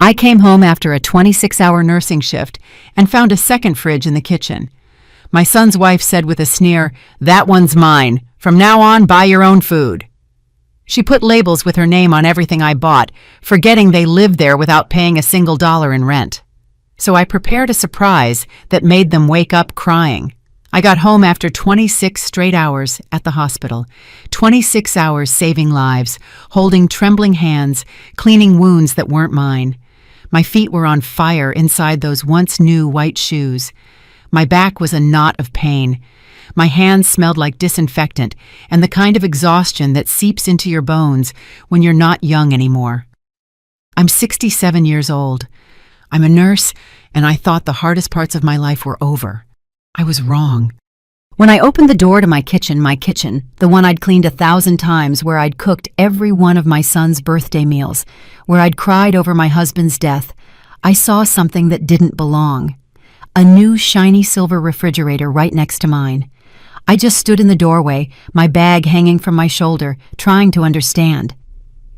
I came home after a 26-hour nursing shift and found a second fridge in the kitchen. My son's wife said with a sneer, "That one's mine. From now on, buy your own food." She put labels with her name on everything I bought, forgetting they lived there without paying a single dollar in rent. So I prepared a surprise that made them wake up crying. I got home after 26 straight hours at the hospital, 26 hours saving lives, holding trembling hands, cleaning wounds that weren't mine. My feet were on fire inside those once new white shoes. My back was a knot of pain. My hands smelled like disinfectant and the kind of exhaustion that seeps into your bones when you're not young anymore. I'm 67 years old. I'm a nurse, and I thought the hardest parts of my life were over. I was wrong. When I opened the door to my kitchen, the one I'd cleaned 1,000 times, where I'd cooked every one of my son's birthday meals, where I'd cried over my husband's death, I saw something that didn't belong. A new shiny silver refrigerator right next to mine. I just stood in the doorway, my bag hanging from my shoulder, trying to understand.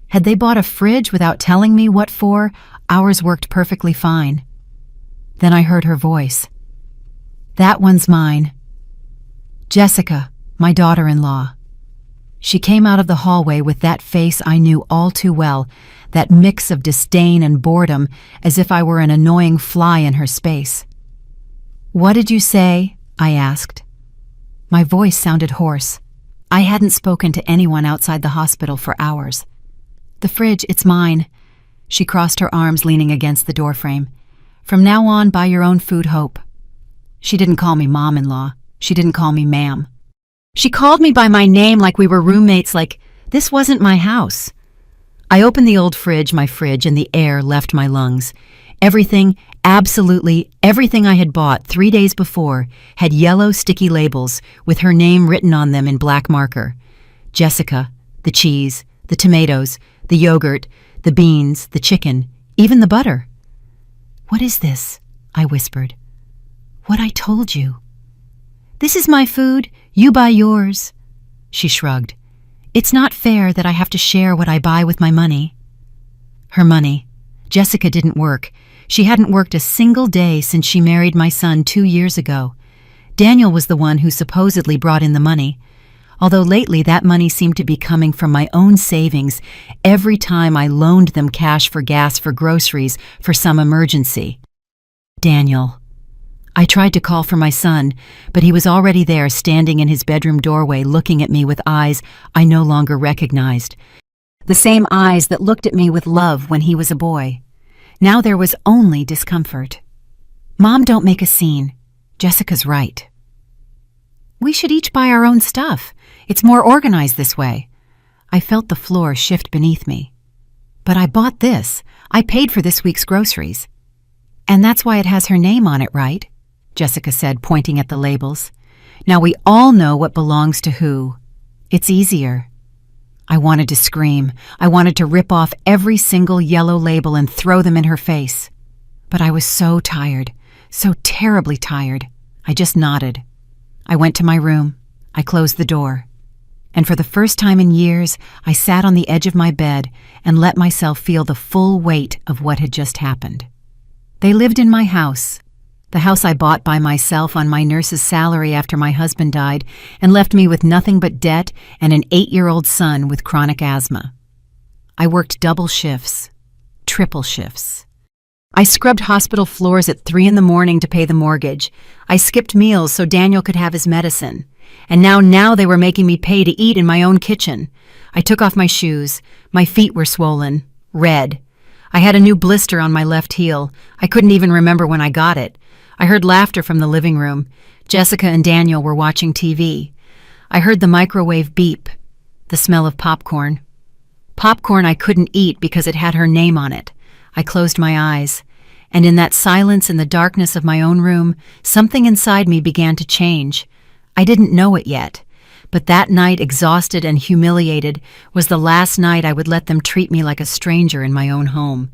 Had they bought a fridge without telling me what for? Ours worked perfectly fine. Then I heard her voice. "That one's mine. Jessica, my daughter-in-law." She came out of the hallway with that face I knew all too well, that mix of disdain and boredom, as if I were an annoying fly in her space. "What did you say?" I asked. My voice sounded hoarse. I hadn't spoken to anyone outside the hospital for hours. "The fridge, it's mine." She crossed her arms, leaning against the doorframe. "From now on, buy your own food, Hope." She didn't call me mom-in-law. She didn't call me ma'am. She called me by my name like we were roommates, like this wasn't my house. I opened the old fridge, and the air left my lungs. Everything, absolutely everything I had bought 3 days before had yellow sticky labels with her name written on them in black marker. Jessica, the cheese, the tomatoes, the yogurt, the beans, the chicken, even the butter. "What is this?" I whispered. "What I told you." "This is my food, you buy yours." She shrugged. "It's not fair that I have to share what I buy with my money." Her money. Jessica didn't work. She hadn't worked a single day since she married my son 2 years ago. Daniel was the one who supposedly brought in the money, although lately that money seemed to be coming from my own savings every time I loaned them cash for gas, for groceries, for some emergency. Daniel. I tried to call for my son, but he was already there, standing in his bedroom doorway, looking at me with eyes I no longer recognized. The same eyes that looked at me with love when he was a boy. Now there was only discomfort. "Mom, don't make a scene. Jessica's right. We should each buy our own stuff. It's more organized this way." I felt the floor shift beneath me. "But I bought this. I paid for this week's groceries." "And that's why it has her name on it, right?" Jessica said, pointing at the labels. "Now we all know what belongs to who. It's easier." I wanted to scream. I wanted to rip off every single yellow label and throw them in her face. But I was so tired, so terribly tired. I just nodded. I went to my room. I closed the door. And for the first time in years, I sat on the edge of my bed and let myself feel the full weight of what had just happened. They lived in my house, the house I bought by myself on my nurse's salary after my husband died and left me with nothing but debt and an 8-year-old son with chronic asthma. I worked double shifts, triple shifts. I scrubbed hospital floors at 3 in the morning to pay the mortgage. I skipped meals so Daniel could have his medicine. And now they were making me pay to eat in my own kitchen. I took off my shoes. My feet were swollen, red. I had a new blister on my left heel. I couldn't even remember when I got it. I heard laughter from the living room. Jessica and Daniel were watching TV. I heard the microwave beep, the smell of popcorn. Popcorn I couldn't eat because it had her name on it. I closed my eyes, and in that silence, in the darkness of my own room, something inside me began to change. I didn't know it yet, but that night, exhausted and humiliated, was the last night I would let them treat me like a stranger in my own home.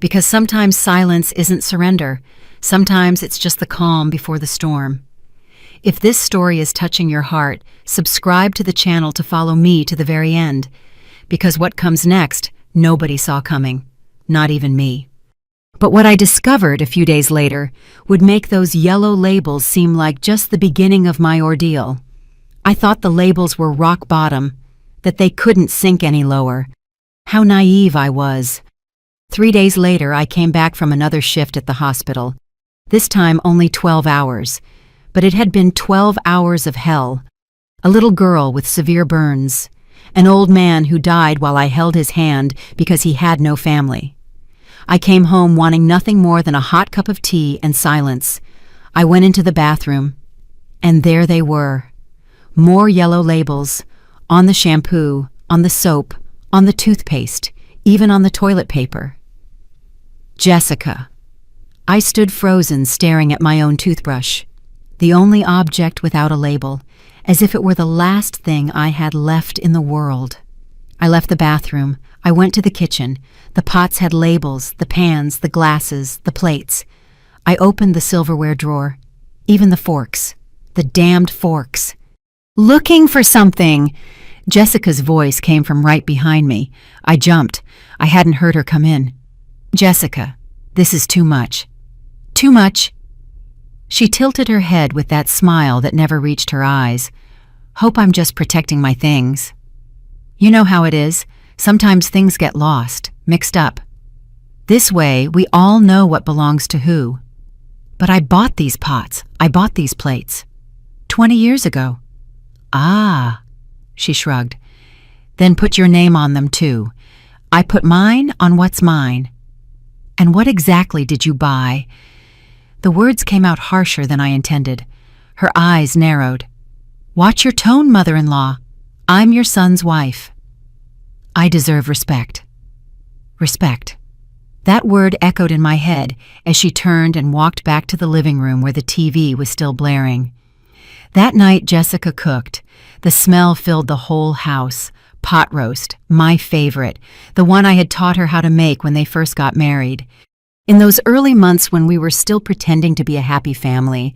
Because sometimes silence isn't surrender. Sometimes it's just the calm before the storm. If this story is touching your heart, subscribe to the channel to follow me to the very end, because what comes next, nobody saw coming, not even me. But what I discovered a few days later would make those yellow labels seem like just the beginning of my ordeal. I thought the labels were rock bottom, that they couldn't sink any lower. How naive I was. 3 days later, I came back from another shift at the hospital. This time only 12 hours. But it had been 12 hours of hell. A little girl with severe burns. An old man who died while I held his hand because he had no family. I came home wanting nothing more than a hot cup of tea and silence. I went into the bathroom, and there they were. More yellow labels, on the shampoo, on the soap, on the toothpaste, even on the toilet paper. Jessica. I stood frozen, staring at my own toothbrush, the only object without a label, as if it were the last thing I had left in the world. I left the bathroom. I went to the kitchen. The pots had labels, the pans, the glasses, the plates. I opened the silverware drawer, even the forks, the damned forks. Looking for something! Jessica's voice came from right behind me. I jumped. I hadn't heard her come in. Jessica, this is too much. Too much. She tilted her head with that smile that never reached her eyes. Hope I'm just protecting my things. You know how it is. Sometimes things get lost, mixed up. This way, we all know what belongs to who. But I bought these pots. I bought these plates. 20 years ago. Ah, she shrugged. Then put your name on them, too. I put mine on what's mine. And what exactly did you buy? The words came out harsher than I intended. Her eyes narrowed. Watch your tone, mother-in-law. I'm your son's wife. I deserve respect. Respect. That word echoed in my head as she turned and walked back to the living room where the TV was still blaring. That night, Jessica cooked. The smell filled the whole house. Pot roast, my favorite, the one I had taught her how to make when they first got married. In those early months when we were still pretending to be a happy family,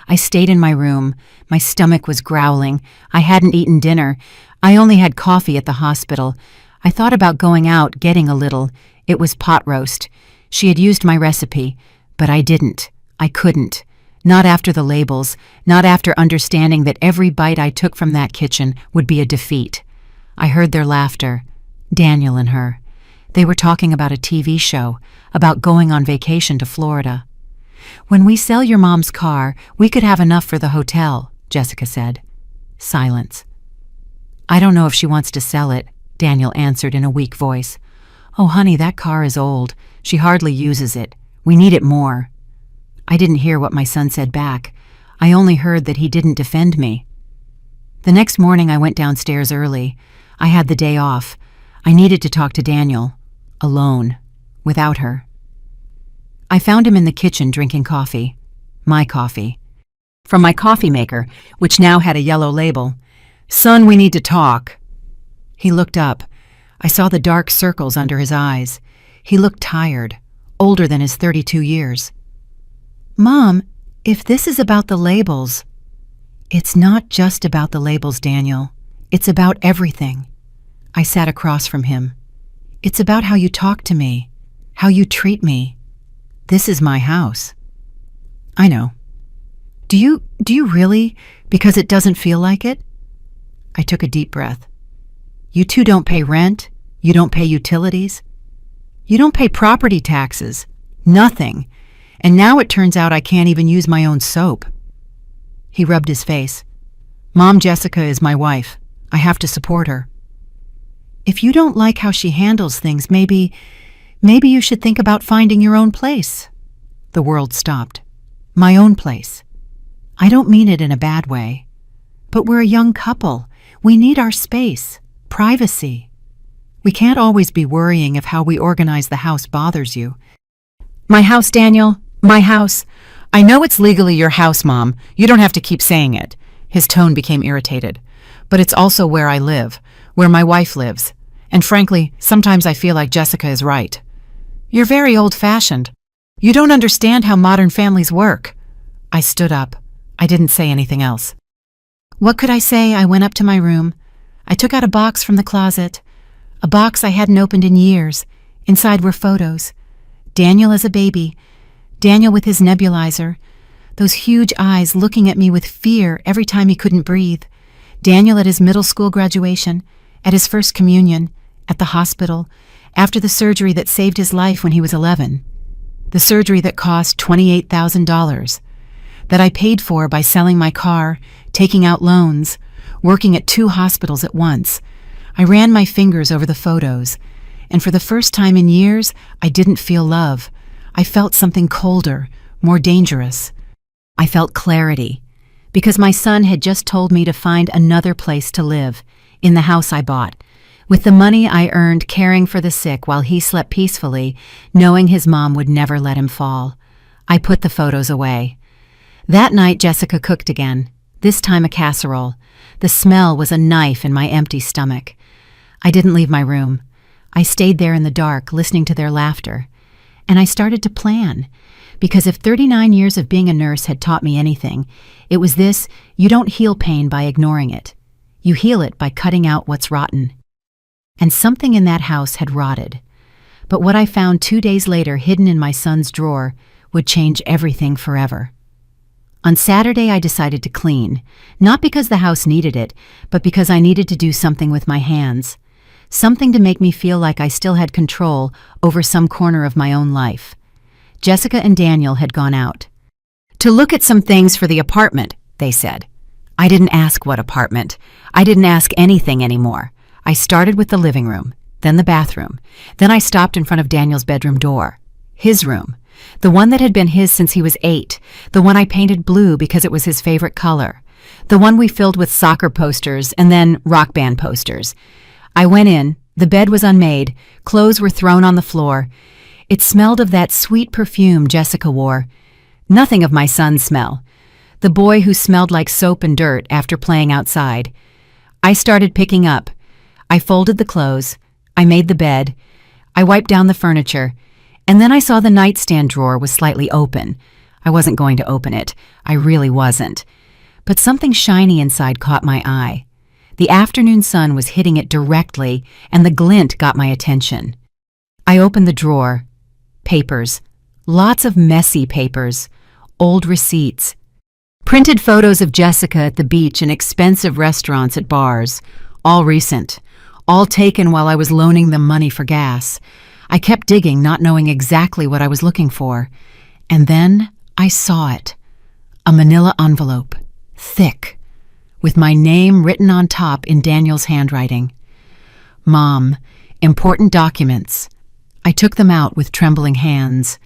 I stayed in my room. My stomach was growling. I hadn't eaten dinner. I only had coffee at the hospital. I thought about going out, getting a little. It was pot roast. She had used my recipe, but I didn't. I couldn't. Not after the labels, not after understanding that every bite I took from that kitchen would be a defeat. I heard their laughter, Daniel and her. They were talking about a TV show, about going on vacation to Florida. When we sell your mom's car, we could have enough for the hotel, Jessica said. Silence. I don't know if she wants to sell it, Daniel answered in a weak voice. Oh, honey, that car is old. She hardly uses it. We need it more. I didn't hear what my son said back. I only heard that he didn't defend me. The next morning I went downstairs early. I had the day off. I needed to talk to Daniel. Alone. Without her. I found him in the kitchen drinking coffee. My coffee. From my coffee maker, which now had a yellow label. Son, we need to talk. He looked up. I saw the dark circles under his eyes. He looked tired, older than his 32 years. Mom, if this is about the labels... It's not just about the labels, Daniel. It's about everything. I sat across from him. It's about how you talk to me, how you treat me. This is my house. I know. Do you really? Because it doesn't feel like it? I took a deep breath. You two don't pay rent. You don't pay utilities. You don't pay property taxes. Nothing. And now it turns out I can't even use my own soap. He rubbed his face. Mom Jessica is my wife. I have to support her. If you don't like how she handles things, maybe you should think about finding your own place. The world stopped. My own place. I don't mean it in a bad way. But we're a young couple. We need our space, privacy. We can't always be worrying if how we organize the house bothers you. My house, Daniel. My house. I know it's legally your house, Mom. You don't have to keep saying it. His tone became irritated. But it's also where I live, where my wife lives. And frankly, sometimes I feel like Jessica is right. You're very old-fashioned. You don't understand how modern families work. I stood up. I didn't say anything else. What could I say? I went up to my room. I took out a box from the closet. A box I hadn't opened in years. Inside were photos. Daniel as a baby, Daniel with his nebulizer, those huge eyes looking at me with fear every time he couldn't breathe. Daniel at his middle school graduation, at his first communion, at the hospital, after the surgery that saved his life when he was 11. The surgery that cost $28,000, that I paid for by selling my car, taking out loans, working at 2 hospitals at once. I ran my fingers over the photos, and for the first time in years, I didn't feel love. I felt something colder, more dangerous. I felt clarity, because my son had just told me to find another place to live, in the house I bought, with the money I earned caring for the sick while he slept peacefully, knowing his mom would never let him fall. I put the photos away. That night, Jessica cooked again, this time a casserole. The smell was a knife in my empty stomach. I didn't leave my room. I stayed there in the dark, listening to their laughter. And I started to plan. Because if 39 years of being a nurse had taught me anything, it was this: you don't heal pain by ignoring it. You heal it by cutting out what's rotten. And something in that house had rotted. But what I found 2 days later hidden in my son's drawer would change everything forever. On Saturday, I decided to clean, not because the house needed it, but because I needed to do something with my hands. Something to make me feel like I still had control over some corner of my own life. Jessica and Daniel had gone out to look at some things for the apartment, they said. I didn't ask what apartment. I didn't ask anything anymore. I started with the living room, then the bathroom. Then I stopped in front of Daniel's bedroom door. His room. The one that had been his since he was 8. The one I painted blue because it was his favorite color. The one we filled with soccer posters and then rock band posters. I went in. The bed was unmade. Clothes were thrown on the floor. It smelled of that sweet perfume Jessica wore. Nothing of my son's smell. The boy who smelled like soap and dirt after playing outside. I started picking up. I folded the clothes. I made the bed. I wiped down the furniture. And then I saw the nightstand drawer was slightly open. I wasn't going to open it. I really wasn't. But something shiny inside caught my eye. The afternoon sun was hitting it directly, and the glint got my attention. I opened the drawer. Papers. Lots of messy papers. Old receipts. Printed photos of Jessica at the beach and expensive restaurants at bars. All recent. All taken while I was loaning them money for gas. I kept digging, not knowing exactly what I was looking for. And then I saw it. A manila envelope. Thick. With my name written on top in Daniel's handwriting. Mom, important documents. I took them out with trembling hands.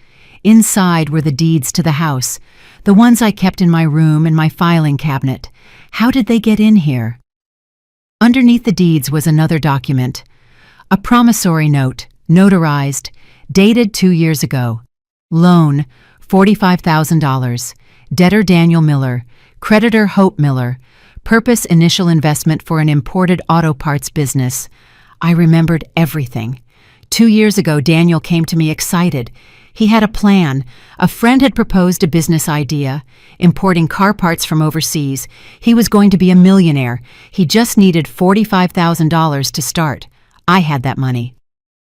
Inside were the deeds to the house, the ones I kept in my room and my filing cabinet. How did they get in here? Underneath the deeds was another document. A promissory note, notarized, dated 2 years ago. Loan, $45,000. Debtor Daniel Miller. Creditor Hope Miller. Purpose initial investment for an imported auto parts business. I remembered everything. 2 years ago, Daniel came to me excited. He had a plan. A friend had proposed a business idea, importing car parts from overseas. He was going to be a millionaire. He just needed $45,000 to start. I had that money.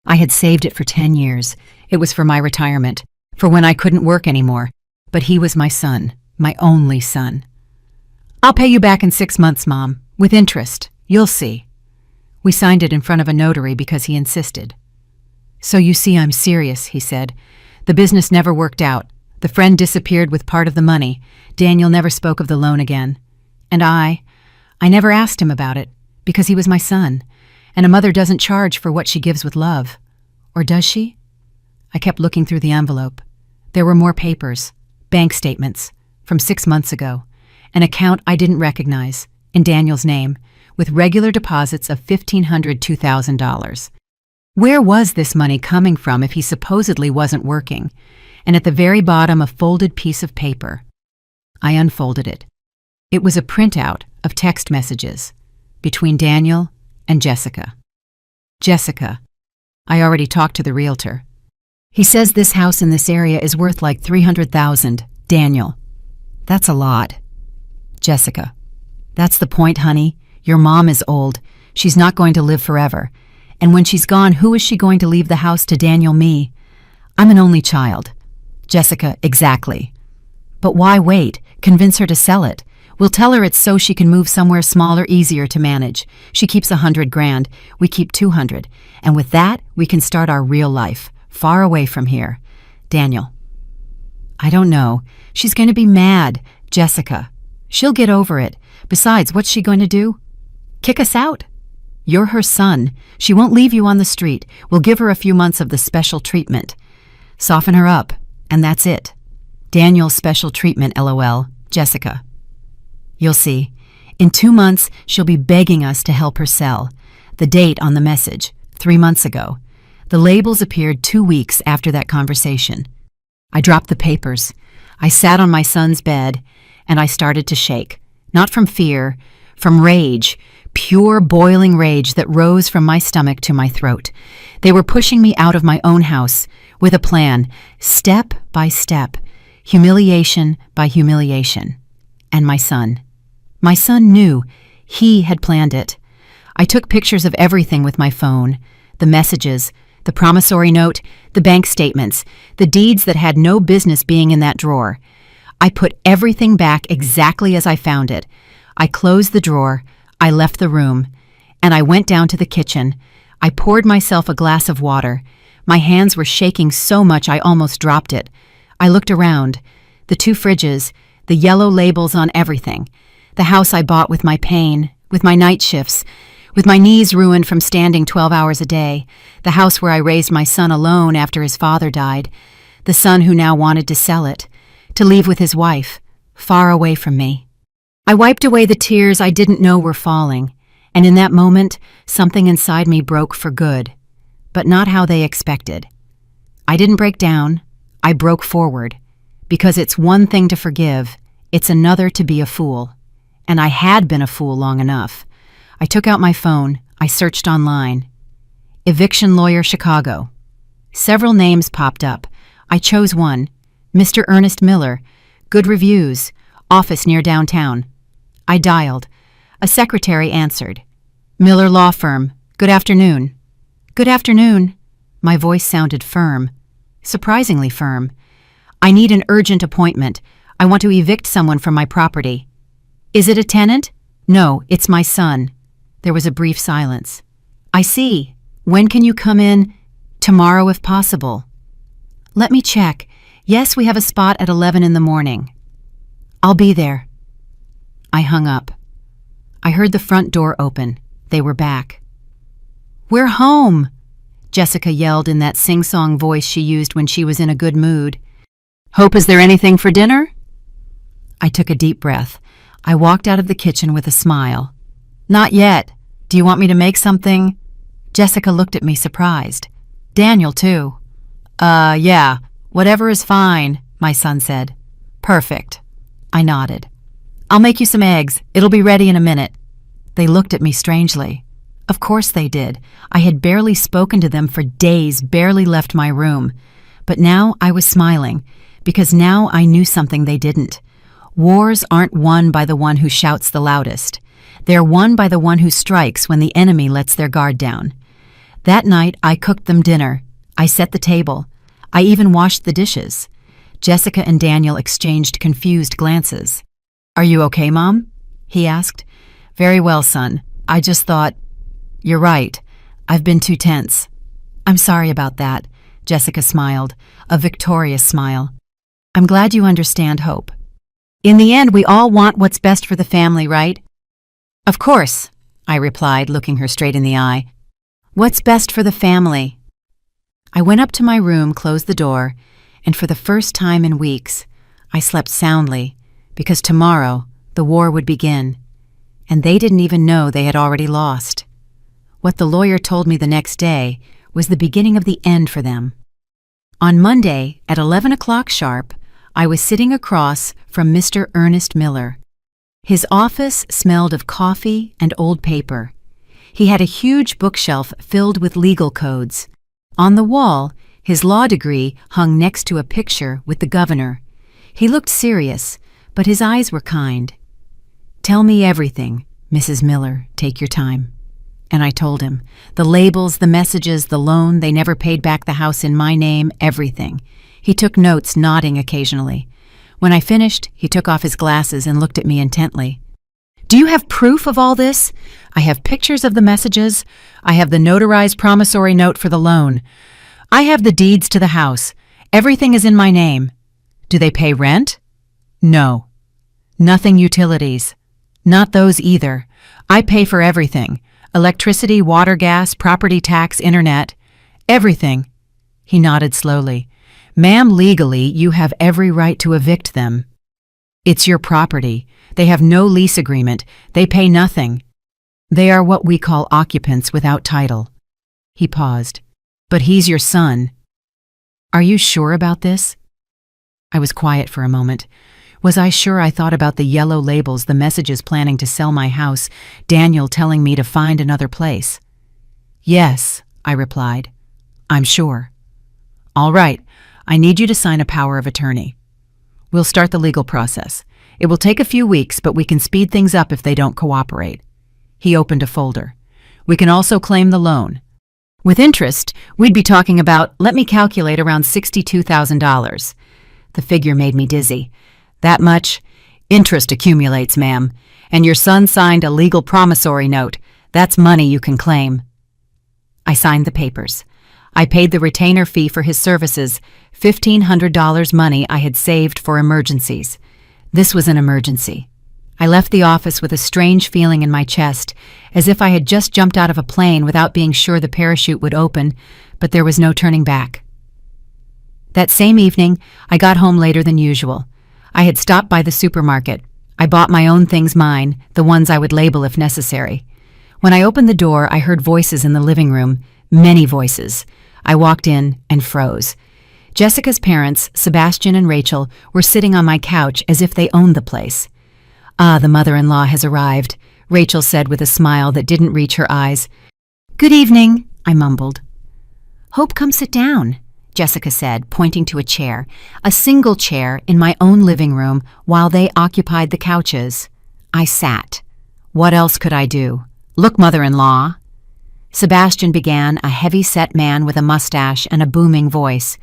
I had saved it for 10 years. It was for my retirement, for when I couldn't work anymore. But he was my son, my only son. I'll pay you back in 6 months, Mom, with interest. You'll see. We signed it in front of a notary because he insisted. So you see I'm serious, he said. The business never worked out. The friend disappeared with part of the money. Daniel never spoke of the loan again. And I never asked him about it, because he was my son, and a mother doesn't charge for what she gives with love. Or does she? I kept looking through the envelope. There were more papers, bank statements, from 6 months ago, an account I didn't recognize, in Daniel's name, with regular deposits of $1,500, $2,000. Where was this money coming from if he supposedly wasn't working? And at the very bottom, a folded piece of paper. I unfolded it. It was a printout of text messages between Daniel and Jessica. Jessica. I already talked to the realtor. He says this house in this area is worth like $300,000. Daniel. That's a lot. Jessica. That's the point, honey. Your mom is old. She's not going to live forever. And when she's gone, who is she going to leave the house to? Daniel? Me. I'm an only child. Jessica, exactly. But why wait? Convince her to sell it. We'll tell her it's so she can move somewhere smaller, easier to manage. She keeps $100,000, we keep 200. And with that, we can start our real life, far away from here. Daniel. I don't know. She's going to be mad. Jessica. She'll get over it. Besides, what's she going to do? Kick us out? You're her son. She won't leave you on the street. We'll give her a few months of the special treatment. Soften her up, and that's it. Daniel's special treatment, LOL. Jessica. You'll see. In 2 months, she'll be begging us to help her sell. The date on the message, 3 months ago. The labels appeared 2 weeks after that conversation. I dropped the papers. I sat on my son's bed, and I started to shake. Not from fear, from rage. Pure boiling rage that rose from my stomach to my throat. They were pushing me out of my own house with a plan, step by step, humiliation by humiliation. And my son. My son knew. He had planned it. I took pictures of everything with my phone. The messages, the promissory note, the bank statements, the deeds that had no business being in that drawer. I put everything back exactly as I found it. I closed the drawer. I left the room, and I went down to the kitchen. I poured myself a glass of water. My hands were shaking so much I almost dropped it. I looked around. The 2 fridges, the yellow labels on everything. The house I bought with my pain, with my night shifts, with my knees ruined from standing 12 hours a day. The house where I raised my son alone after his father died. The son who now wanted to sell it, to leave with his wife, far away from me. I wiped away the tears I didn't know were falling, and in that moment, something inside me broke for good, but not how they expected. I didn't break down, I broke forward, because it's one thing to forgive, it's another to be a fool. And I had been a fool long enough. I took out my phone, I searched online. Eviction lawyer Chicago. Several names popped up. I chose one, Mr. Ernest Miller, good reviews, office near downtown. I dialed. A secretary answered. Miller Law Firm, good afternoon. Good afternoon. My voice sounded firm, surprisingly firm. I need an urgent appointment. I want to evict someone from my property. Is it a tenant? No, it's my son. There was a brief silence. I see. When can you come in? Tomorrow if possible. Let me check. Yes, we have a spot at 11 in the morning. I'll be there. I hung up. I heard the front door open. They were back. We're home, Jessica yelled in that sing-song voice she used when she was in a good mood. Hope, is there anything for dinner? I took a deep breath. I walked out of the kitchen with a smile. Not yet. Do you want me to make something? Jessica looked at me surprised. Daniel, too. Yeah. Whatever is fine, my son said. Perfect. I nodded. I'll make you some eggs. It'll be ready in a minute. They looked at me strangely. Of course they did. I had barely spoken to them for days, barely left my room. But now I was smiling, because now I knew something they didn't. Wars aren't won by the one who shouts the loudest. They're won by the one who strikes when the enemy lets their guard down. That night, I cooked them dinner. I set the table. I even washed the dishes. Jessica and Daniel exchanged confused glances. Are you okay, Mom? He asked. Very well, son. I just thought... You're right. I've been too tense. I'm sorry about that. Jessica smiled, a victorious smile. I'm glad you understand, Hope. In the end, we all want what's best for the family, right? Of course, I replied, looking her straight in the eye. What's best for the family? I went up to my room, closed the door, and for the first time in weeks, I slept soundly, because tomorrow the war would begin, and they didn't even know they had already lost. What the lawyer told me the next day was the beginning of the end for them. On Monday, at 11 o'clock sharp, I was sitting across from Mr. Ernest Miller. His office smelled of coffee and old paper. He had a huge bookshelf filled with legal codes. On the wall, his law degree hung next to a picture with the governor. He looked serious, but his eyes were kind. Tell me everything, Mrs. Miller. Take your time. And I told him. The labels, the messages, the loan, they never paid back the house in my name, everything. He took notes, nodding occasionally. When I finished, he took off his glasses and looked at me intently. Do you have proof of all this? I have pictures of the messages. I have the notarized promissory note for the loan. I have the deeds to the house. Everything is in my name. Do they pay rent? No. Nothing utilities. Not those either. I pay for everything. Electricity, water, gas, property tax, internet. Everything. He nodded slowly. Ma'am, legally, you have every right to evict them. It's your property. They have no lease agreement. They pay nothing. They are what we call occupants without title. He paused. But he's your son. Are you sure about this? I was quiet for a moment. Was I sure I thought about the yellow labels, the messages planning to sell my house, Daniel telling me to find another place? Yes, I replied. I'm sure. All right, I need you to sign a power of attorney. We'll start the legal process. It will take a few weeks, but we can speed things up if they don't cooperate. He opened a folder. We can also claim the loan. With interest, we'd be talking about, let me calculate, around $62,000. The figure made me dizzy. That much? Interest accumulates, ma'am. And your son signed a legal promissory note. That's money you can claim. I signed the papers. I paid the retainer fee for his services, $1,500 money I had saved for emergencies. This was an emergency. I left the office with a strange feeling in my chest, as if I had just jumped out of a plane without being sure the parachute would open, but there was no turning back. That same evening, I got home later than usual. I had stopped by the supermarket. I bought my own things, mine, the ones I would label if necessary. When I opened the door, I heard voices in the living room, many voices. I walked in and froze. Jessica's parents, Sebastian and Rachel, were sitting on my couch as if they owned the place. Ah, the mother-in-law has arrived, Rachel said with a smile that didn't reach her eyes. Good evening, I mumbled. Hope, come sit down, Jessica said, pointing to a chair, a single chair in my own living room while they occupied the couches. I sat. What else could I do? Look, mother-in-law. Sebastian began, a heavy-set man with a mustache and a booming voice.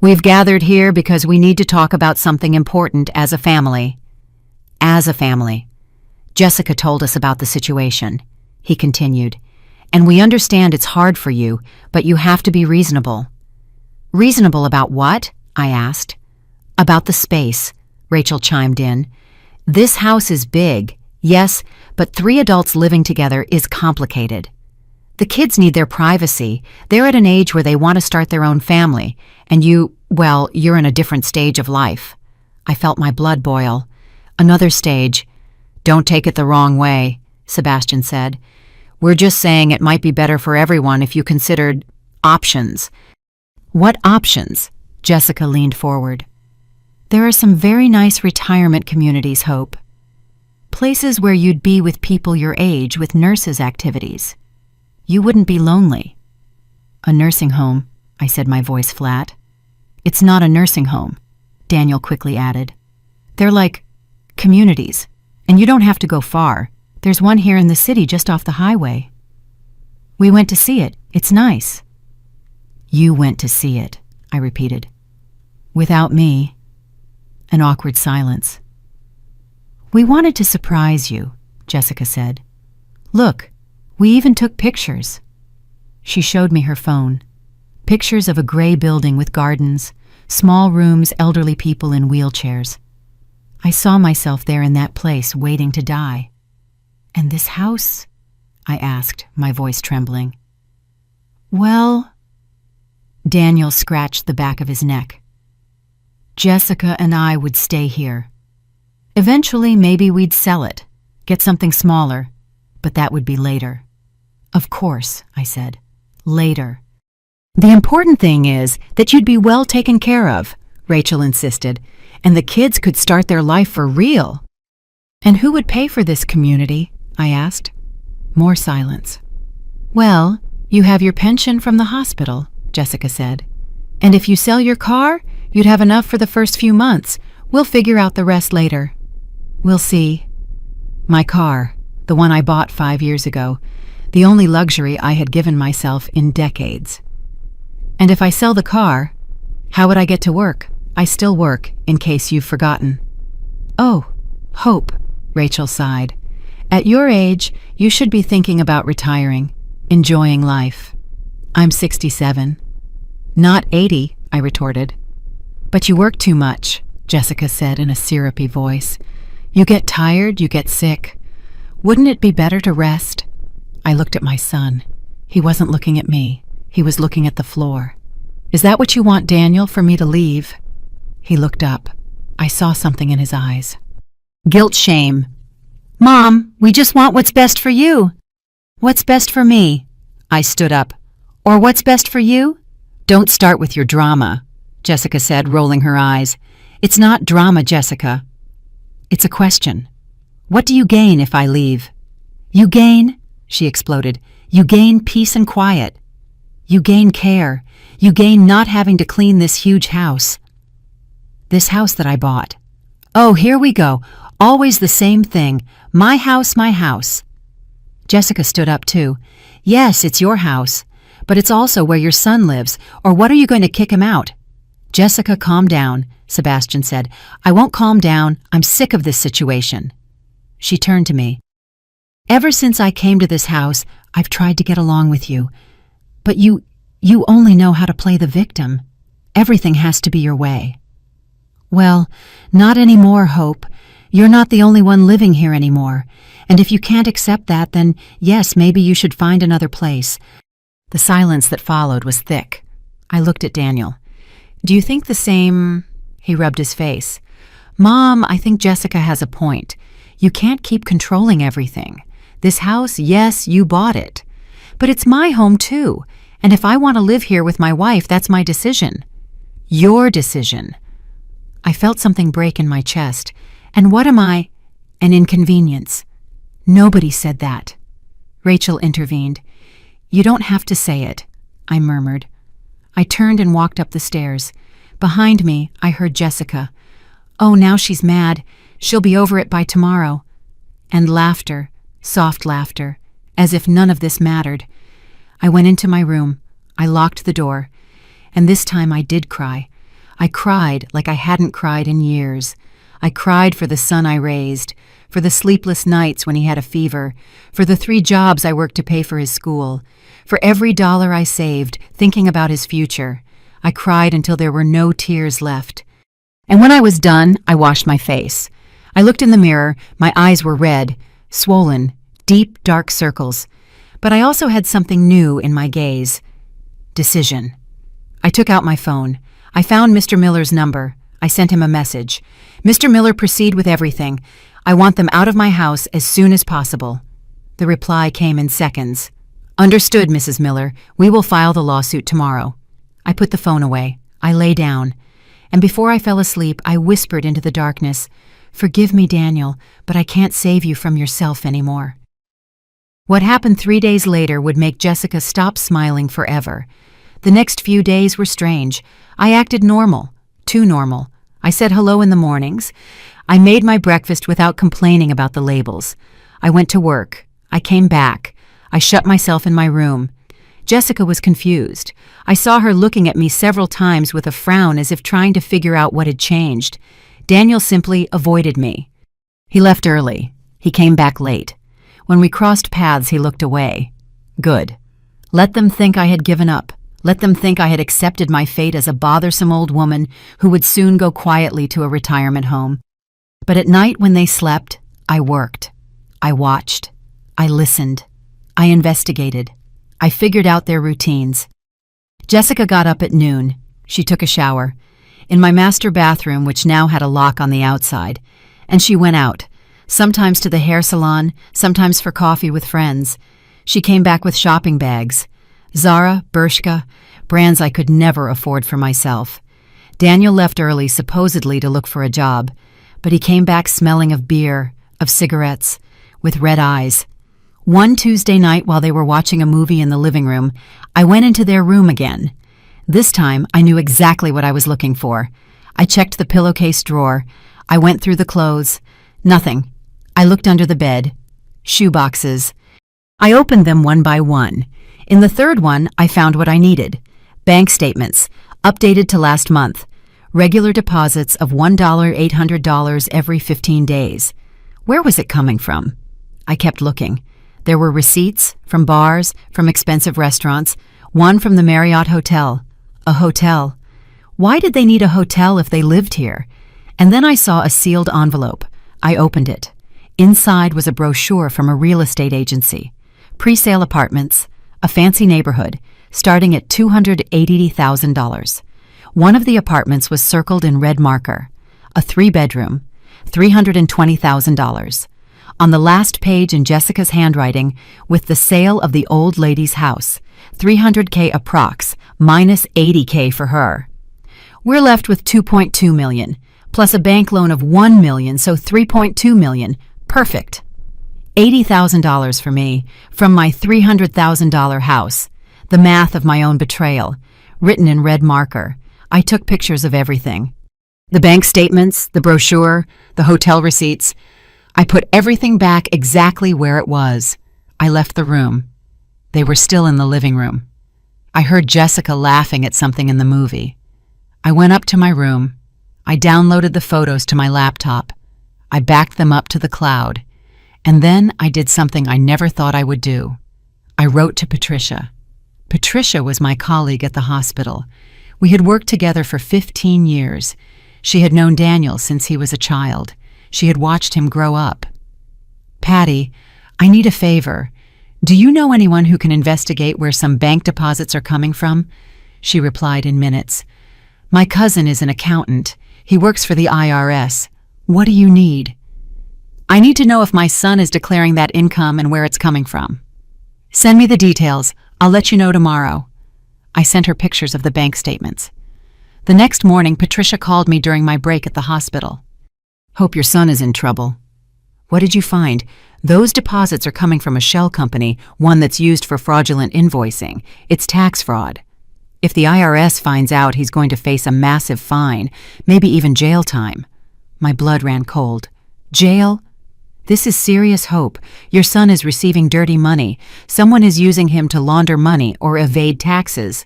We've gathered here because we need to talk about something important as a family. As a family. Jessica told us about the situation. He continued. And we understand it's hard for you, but you have to be reasonable. Reasonable about what? I asked. About the space, Rachel chimed in. This house is big, yes, but 3 adults living together is complicated. The kids need their privacy. They're at an age where they want to start their own family, and you're in a different stage of life. I felt my blood boil. Another stage. Don't take it the wrong way, Sebastian said. We're just saying it might be better for everyone if you considered options. What options? Jessica leaned forward. There are some very nice retirement communities, Hope. Places where you'd be with people your age with nurses' activities. You wouldn't be lonely. A nursing home, I said, my voice flat. It's not a nursing home, Daniel quickly added. They're like communities, and you don't have to go far. There's one here in the city just off the highway. We went to see it. It's nice. You went to see it, I repeated. Without me. An awkward silence. We wanted to surprise you, Jessica said. Look, we even took pictures. She showed me her phone. Pictures of a gray building with gardens, small rooms, elderly people in wheelchairs. I saw myself there in that place, waiting to die. And this house? I asked, my voice trembling. Well, Daniel scratched the back of his neck. Jessica and I would stay here. Eventually, maybe we'd sell it, get something smaller, but that would be later. Of course, I said. Later. The important thing is that you'd be well taken care of, Rachel insisted, and the kids could start their life for real. And who would pay for this community? I asked. More silence. Well, you have your pension from the hospital, Jessica said. And if you sell your car, you'd have enough for the first few months. We'll figure out the rest later. We'll see. My car, the one I bought 5 years ago, the only luxury I had given myself in decades. And if I sell the car, how would I get to work? I still work, in case you've forgotten. Oh, Hope, Rachel sighed. At your age, you should be thinking about retiring, enjoying life. I'm 67. Not 80, I retorted. But you work too much, Jessica said in a syrupy voice. You get tired, you get sick. Wouldn't it be better to rest? I looked at my son. He wasn't looking at me. He was looking at the floor. Is that what you want, Daniel, for me to leave? He looked up. I saw something in his eyes. Guilt, shame. Mom, we just want what's best for you. What's best for me? I stood up. Or what's best for you? Don't start with your drama, Jessica said, rolling her eyes. It's not drama, Jessica. It's a question. What do you gain if I leave? You gain, she exploded. You gain peace and quiet. You gain care. You gain not having to clean this huge house. This house that I bought. Oh, here we go. Always the same thing. My house, my house. Jessica stood up too. Yes, it's your house. But it's also where your son lives. Or what are you going to kick him out? Jessica, calm down, Sebastian said. I won't calm down. I'm sick of this situation. She turned to me. Ever since I came to this house, I've tried to get along with you. But you only know how to play the victim. Everything has to be your way. Well, not anymore, Hope. You're not the only one living here anymore. And if you can't accept that, then yes, maybe you should find another place. The silence that followed was thick. I looked at Daniel. Do you think the same? He rubbed his face. Mom, I think Jessica has a point. You can't keep controlling everything. This house, yes, you bought it. But it's my home too. And if I want to live here with my wife, that's my decision. Your decision. I felt something break in my chest. And what am I? An inconvenience. Nobody said that. Rachel intervened. You don't have to say it, I murmured. I turned and walked up the stairs. Behind me, I heard Jessica. Oh, now she's mad. She'll be over it by tomorrow. And laughter, soft laughter, as if none of this mattered. I went into my room. I locked the door. And this time I did cry. I cried like I hadn't cried in years. I cried for the son I raised, for the sleepless nights when he had a fever, for the 3 jobs I worked to pay for his school, for every dollar I saved, thinking about his future. I cried until there were no tears left. And when I was done, I washed my face. I looked in the mirror. My eyes were red, swollen, deep, dark circles. But I also had something new in my gaze. Decision. I took out my phone. I found Mr. Miller's number. I sent him a message. Mr. Miller, proceed with everything. I want them out of my house as soon as possible. The reply came in seconds. Understood, Mrs. Miller. We will file the lawsuit tomorrow. I put the phone away. I lay down. And before I fell asleep, I whispered into the darkness, Forgive me, Daniel, but I can't save you from yourself anymore. What happened 3 days later would make Jessica stop smiling forever. The next few days were strange. I acted normal. Too normal. I said hello in the mornings. I made my breakfast without complaining about the labels. I went to work. I came back. I shut myself in my room. Jessica was confused. I saw her looking at me several times with a frown as if trying to figure out what had changed. Daniel simply avoided me. He left early. He came back late. When we crossed paths, he looked away. Good. Let them think I had given up. Let them think I had accepted my fate as a bothersome old woman who would soon go quietly to a retirement home. But at night when they slept, I worked. I watched. I listened. I investigated. I figured out their routines. Jessica got up at noon. She took a shower in my master bathroom, which now had a lock on the outside, and she went out, sometimes to the hair salon, sometimes for coffee with friends. She came back with shopping bags. Zara, Bershka, brands I could never afford for myself. Daniel left early, supposedly to look for a job, but he came back smelling of beer, of cigarettes, with red eyes. One Tuesday night while they were watching a movie in the living room, I went into their room again. This time, I knew exactly what I was looking for. I checked the pillowcase drawer. I went through the clothes. Nothing. I looked under the bed. Shoe boxes. I opened them one by one. In the third one, I found what I needed. Bank statements, updated to last month. Regular deposits of $1,800 every 15 days. Where was it coming from? I kept looking. There were receipts from bars, from expensive restaurants, one from the Marriott Hotel. A hotel. Why did they need a hotel if they lived here? And then I saw a sealed envelope. I opened it. Inside was a brochure from a real estate agency. Pre-sale apartments, a fancy neighborhood, starting at $280,000. One of the apartments was circled in red marker. A 3-bedroom, $320,000. On the last page in Jessica's handwriting, with the sale of the old lady's house, $300K approx, minus $80K for her. We're left with $2.2 million, plus a bank loan of $1 million, so $3.2 million. Perfect. $80,000 for me, from my $300,000 house. The math of my own betrayal, written in red marker. I took pictures of everything. The bank statements, the brochure, the hotel receipts. I put everything back exactly where it was. I left the room. They were still in the living room. I heard Jessica laughing at something in the movie. I went up to my room. I downloaded the photos to my laptop. I backed them up to the cloud. And then I did something I never thought I would do. I wrote to Patricia. Patricia was my colleague at the hospital. We had worked together for 15 years. She had known Daniel since he was a child. She had watched him grow up. Patty, I need a favor. Do you know anyone who can investigate where some bank deposits are coming from? She replied in minutes. My cousin is an accountant. He works for the IRS. What do you need? I need to know if my son is declaring that income and where it's coming from. Send me the details. I'll let you know tomorrow. I sent her pictures of the bank statements. The next morning, Patricia called me during my break at the hospital. Hope your son is in trouble. What did you find? Those deposits are coming from a shell company, one that's used for fraudulent invoicing. It's tax fraud. If the IRS finds out, he's going to face a massive fine, maybe even jail time. My blood ran cold. Jail? This is serious hope. Your son is receiving dirty money. Someone is using him to launder money or evade taxes.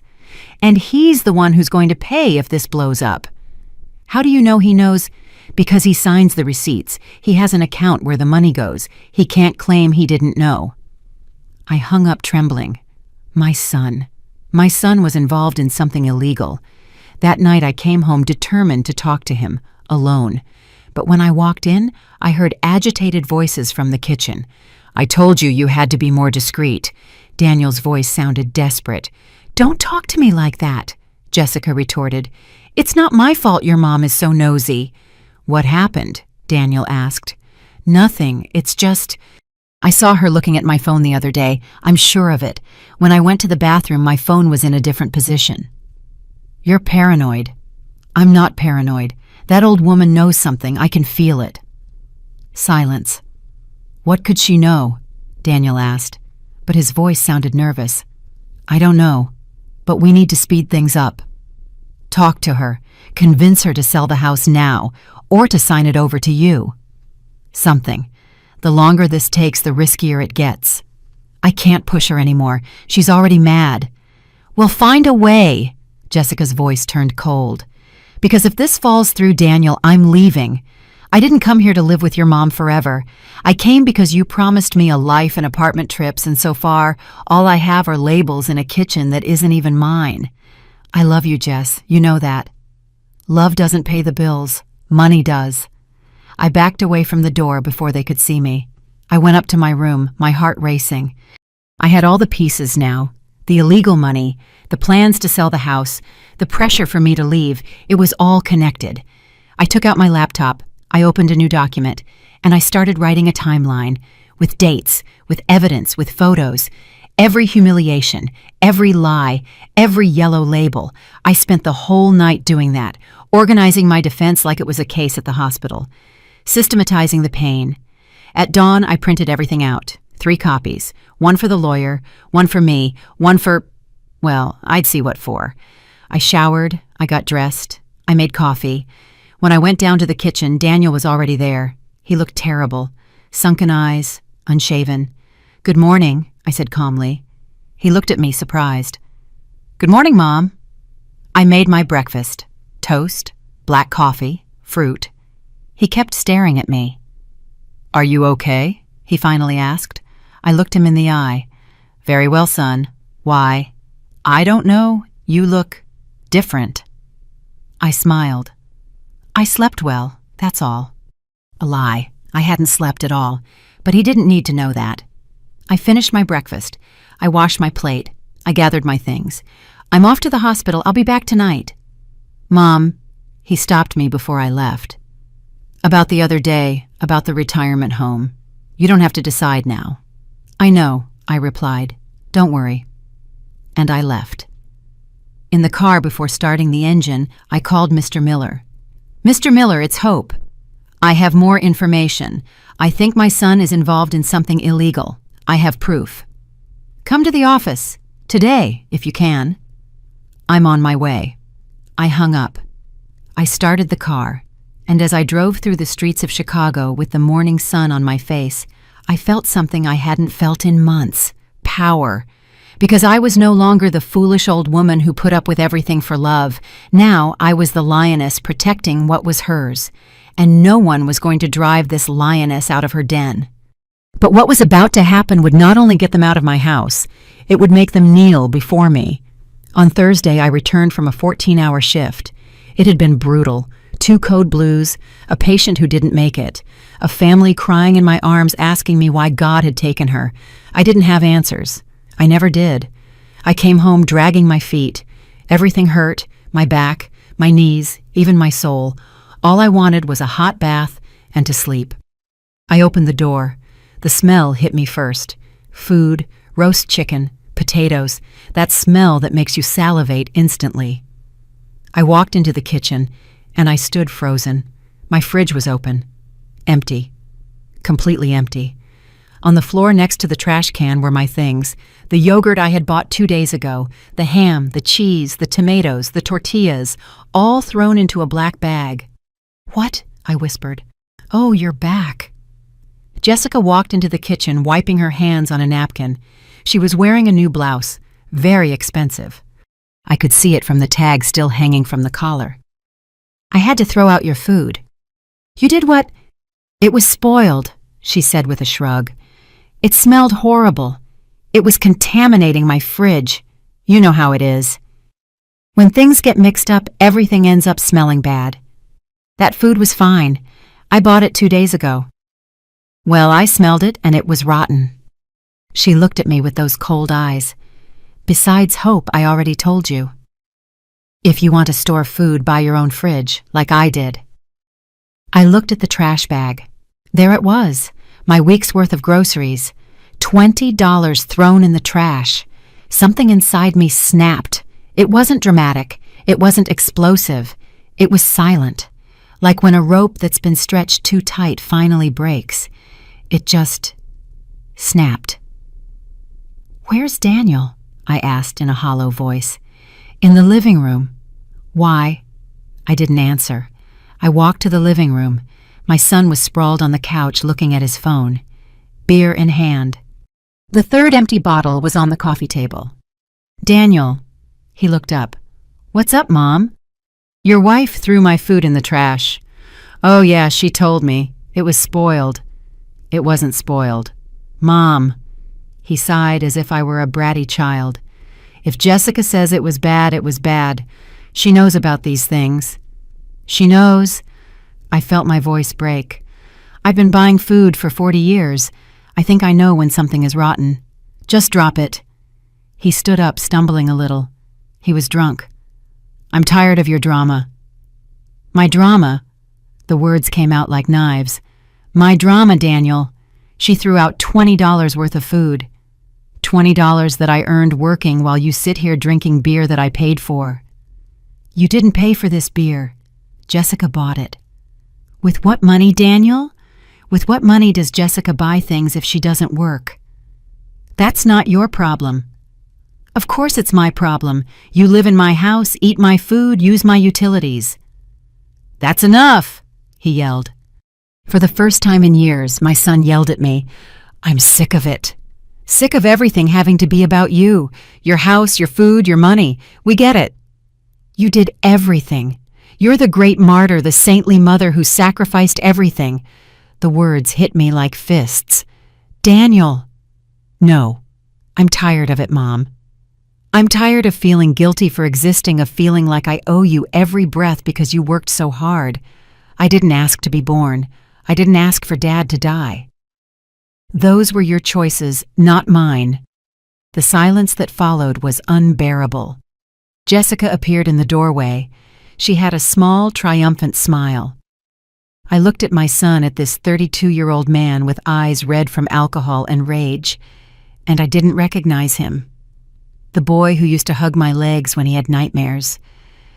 And he's the one who's going to pay if this blows up. How do you know he knows? Because he signs the receipts. He has an account where the money goes. He can't claim he didn't know. I hung up trembling. My son. My son was involved in something illegal. That night I came home determined to talk to him, alone. But when I walked in, I heard agitated voices from the kitchen. I told you you had to be more discreet. Daniel's voice sounded desperate. Don't talk to me like that, Jessica retorted. It's not my fault your mom is so nosy. What happened? Daniel asked. Nothing. It's just... I saw her looking at my phone the other day. I'm sure of it. When I went to the bathroom, my phone was in a different position. You're paranoid. I'm not paranoid. That old woman knows something. I can feel it. Silence. What could she know? Daniel asked, but his voice sounded nervous. I don't know, but we need to speed things up. Talk to her. Convince her to sell the house now, or to sign it over to you. Something. The longer this takes, the riskier it gets. I can't push her anymore. She's already mad. We'll find a way. Jessica's voice turned cold. Because if this falls through, Daniel, I'm leaving. I didn't come here to live with your mom forever. I came because you promised me a life and apartment trips, and so far, all I have are labels in a kitchen that isn't even mine. I love you, Jess. You know that. Love doesn't pay the bills. Money does. I backed away from the door before they could see me. I went up to my room, my heart racing. I had all the pieces now. The illegal money, the plans to sell the house, the pressure for me to leave. It was all connected. I took out my laptop. I opened a new document, and I started writing a timeline, with dates, with evidence, with photos. Every humiliation, every lie, every yellow label. I spent the whole night doing that, organizing my defense like it was a case at the hospital, systematizing the pain. At dawn, I printed everything out, 3 copies, one for the lawyer, one for me, one for, well, I'd see what for. I showered, I got dressed, I made coffee. When I went down to the kitchen, Daniel was already there. He looked terrible, sunken eyes, unshaven. Good morning, I said calmly. He looked at me, surprised. Good morning, Mom. I made my breakfast. Toast, black coffee, fruit. He kept staring at me. Are you okay? He finally asked. I looked him in the eye. Very well, son. Why? I don't know. You look different. I smiled. I slept well, that's all. A lie. I hadn't slept at all, but he didn't need to know that. I finished my breakfast. I washed my plate. I gathered my things. I'm off to the hospital. I'll be back tonight. Mom, he stopped me before I left. About the other day, about the retirement home. You don't have to decide now. I know, I replied. Don't worry. And I left. In the car before starting the engine, I called Mr. Miller. Mr. Miller, it's Hope. I have more information. I think my son is involved in something illegal. I have proof. Come to the office. Today, if you can. I'm on my way. I hung up. I started the car, and as I drove through the streets of Chicago with the morning sun on my face, I felt something I hadn't felt in months. Power. Because I was no longer the foolish old woman who put up with everything for love. Now I was the lioness protecting what was hers, and no one was going to drive this lioness out of her den. But what was about to happen would not only get them out of my house, it would make them kneel before me. On Thursday, I returned from a 14-hour shift. It had been brutal. 2 code blues, a patient who didn't make it, a family crying in my arms asking me why God had taken her. I didn't have answers. I never did. I came home dragging my feet. Everything hurt, my back, my knees, even my soul. All I wanted was a hot bath and to sleep. I opened the door. The smell hit me first. Food, roast chicken, potatoes, that smell that makes you salivate instantly. I walked into the kitchen, and I stood frozen. My fridge was open. Empty. Completely empty. On the floor next to the trash can were my things. The yogurt I had bought 2 days ago, the ham, the cheese, the tomatoes, the tortillas, all thrown into a black bag. What? I whispered. Oh, you're back. Jessica walked into the kitchen, wiping her hands on a napkin. She was wearing a new blouse, very expensive. I could see it from the tag still hanging from the collar. I had to throw out your food. You did what? It was spoiled, she said with a shrug. It smelled horrible. It was contaminating my fridge. You know how it is. When things get mixed up, everything ends up smelling bad. That food was fine. I bought it 2 days ago. Well, I smelled it and it was rotten. She looked at me with those cold eyes. Besides Hope, I already told you. If you want to store food, buy your own fridge, like I did. I looked at the trash bag. There it was, my week's worth of groceries. $20 thrown in the trash. Something inside me snapped. It wasn't dramatic. It wasn't explosive. It was silent. Like when a rope that's been stretched too tight finally breaks. It just snapped. Where's Daniel? I asked in a hollow voice. In the living room. Why? I didn't answer. I walked to the living room. My son was sprawled on the couch looking at his phone, beer in hand. The third empty bottle was on the coffee table. Daniel. He looked up. What's up, Mom? Your wife threw my food in the trash. Oh yeah, she told me. It was spoiled. It wasn't spoiled. Mom. He sighed as if I were a bratty child. If Jessica says it was bad, it was bad. She knows about these things. She knows. I felt my voice break. I've been buying food for 40 years. I think I know when something is rotten. Just drop it. He stood up, stumbling a little. He was drunk. I'm tired of your drama. My drama? The words came out like knives. My drama, Daniel. She threw out $20 worth of food. $20 that I earned working while you sit here drinking beer that I paid for. You didn't pay for this beer. Jessica bought it. With what money, Daniel? With what money does Jessica buy things if she doesn't work? That's not your problem. Of course it's my problem. You live in my house, eat my food, use my utilities. That's enough, he yelled. For the first time in years, my son yelled at me. I'm sick of it. Sick of everything having to be about you. Your house, your food, your money. We get it. You did everything. You're the great martyr, the saintly mother who sacrificed everything. The words hit me like fists. Daniel. No. I'm tired of it, Mom. I'm tired of feeling guilty for existing, of feeling like I owe you every breath because you worked so hard. I didn't ask to be born. I didn't ask for Dad to die. Those were your choices, not mine. The silence that followed was unbearable. Jessica appeared in the doorway. She had a small, triumphant smile. I looked at my son, at this 32-year-old man with eyes red from alcohol and rage, and I didn't recognize him. The boy who used to hug my legs when he had nightmares.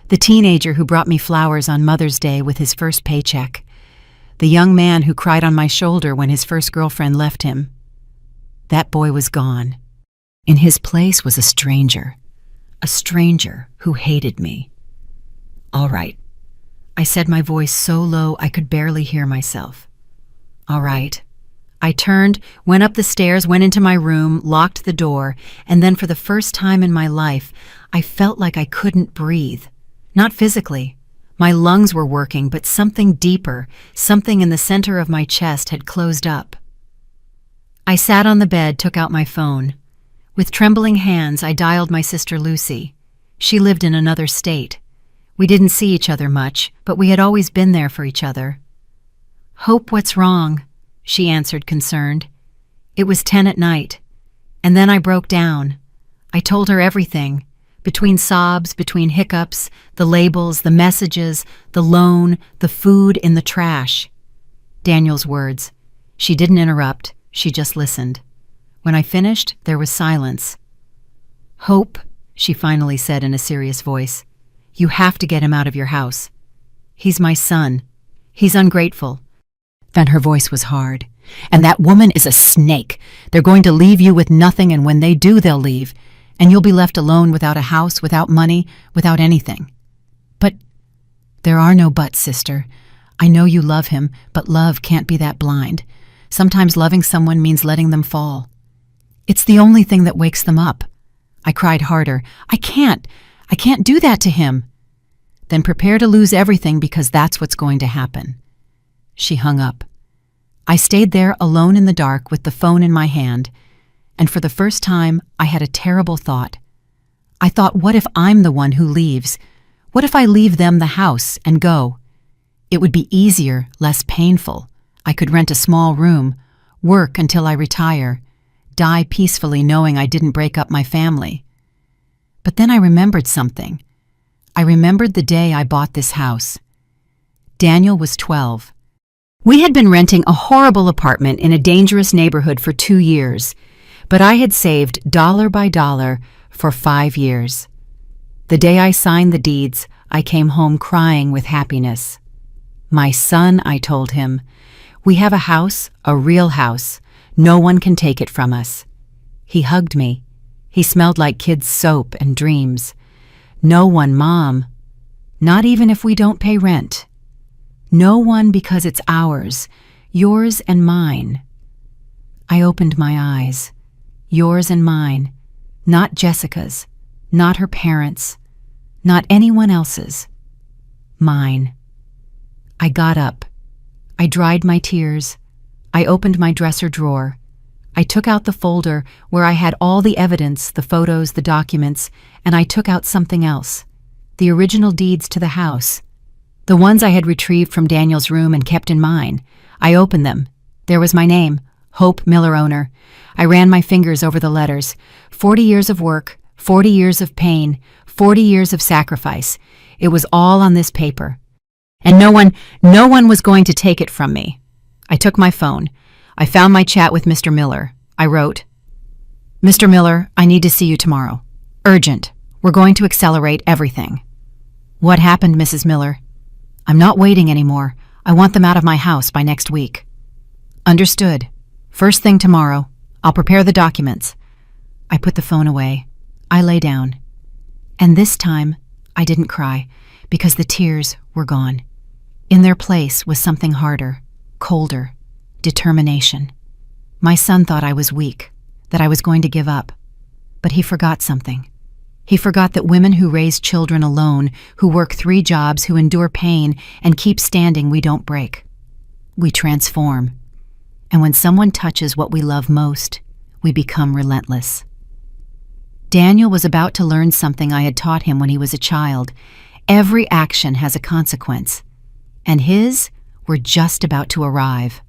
The teenager who brought me flowers on Mother's Day with his first paycheck. The young man who cried on my shoulder when his first girlfriend left him. That boy was gone. In his place was a stranger who hated me. All right, I said, my voice so low I could barely hear myself. All right. I turned, went up the stairs, went into my room, locked the door, and then for the first time in my life, I felt like I couldn't breathe. Not physically. My lungs were working, but something deeper, something in the center of my chest had closed up. I sat on the bed, took out my phone. With trembling hands, I dialed my sister Lucy. She lived in another state. We didn't see each other much, but we had always been there for each other. Hope, what's wrong? She answered, concerned. It was 10 at night. And then I broke down. I told her everything. Between sobs, between hiccups, the labels, the messages, the loan, the food in the trash. Daniel's words. She didn't interrupt. She just listened. When I finished, there was silence. Hope, she finally said in a serious voice. You have to get him out of your house. He's my son. He's ungrateful. Then her voice was hard. And that woman is a snake. They're going to leave you with nothing, and when they do, they'll leave. And you'll be left alone without a house, without money, without anything. But there are no buts, sister. I know you love him, but love can't be that blind. Sometimes loving someone means letting them fall. It's the only thing that wakes them up. I cried harder. I can't do that to him. Then prepare to lose everything, because that's what's going to happen. She hung up. I stayed there alone in the dark with the phone in my hand, and for the first time I had a terrible thought. I thought, what if I'm the one who leaves? What if I leave them the house and go? It would be easier, less painful. I could rent a small room, work until I retire, die peacefully knowing I didn't break up my family. But then I remembered something. I remembered the day I bought this house. Daniel was 12. We had been renting a horrible apartment in a dangerous neighborhood for 2 years, but I had saved dollar by dollar for 5 years. The day I signed the deeds, I came home crying with happiness. My son, I told him, we have a house, a real house. No one can take it from us. He hugged me. He smelled like kids' soap and dreams. No one, Mom. Not even if we don't pay rent. No one, because it's ours, yours and mine. I opened my eyes. Yours and mine. Not Jessica's. Not her parents'. Not anyone else's. Mine. I got up. I dried my tears. I opened my dresser drawer. I took out the folder where I had all the evidence, the photos, the documents, and I took out something else. The original deeds to the house. The ones I had retrieved from Daniel's room and kept in mine. I opened them. There was my name, Hope Miller, owner. I ran my fingers over the letters. 40 years of work, 40 years of pain, 40 years of sacrifice. It was all on this paper. And no one was going to take it from me. I took my phone. I found my chat with Mr. Miller. I wrote, Mr. Miller, I need to see you tomorrow. Urgent. We're going to accelerate everything. What happened, Mrs. Miller? I'm not waiting anymore. I want them out of my house by next week. Understood. First thing tomorrow. I'll prepare the documents. I put the phone away. I lay down. And this time, I didn't cry, because the tears were gone. In their place was something harder, colder, determination. My son thought I was weak. that I was going to give up. But he forgot something. He forgot that women who raise children alone, who work 3 jobs, who endure pain and keep standing, we don't break. We transform. And when someone touches what we love most, we become relentless. Daniel was about to learn something I had taught him when he was a child. Every action has a consequence. And his were just about to arrive.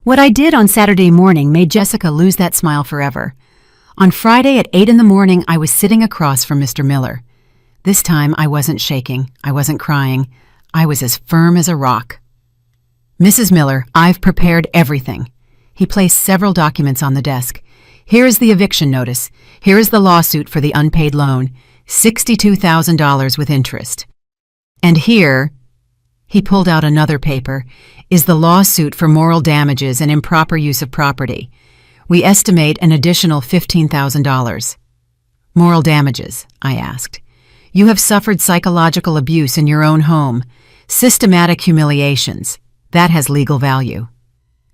What I did on Saturday morning made Jessica lose that smile forever. On Friday at 8 in the morning, I was sitting across from Mr. Miller. This time, I wasn't shaking. I wasn't crying. I was as firm as a rock. "Mrs. Miller, I've prepared everything." He placed several documents on the desk. "Here is the eviction notice. Here is the lawsuit for the unpaid loan, $62,000 with interest. And here," he pulled out another paper, "is the lawsuit for moral damages and improper use of property. We estimate an additional $15,000. "Moral damages?" I asked. "You have suffered psychological abuse in your own home, systematic humiliations. That has legal value."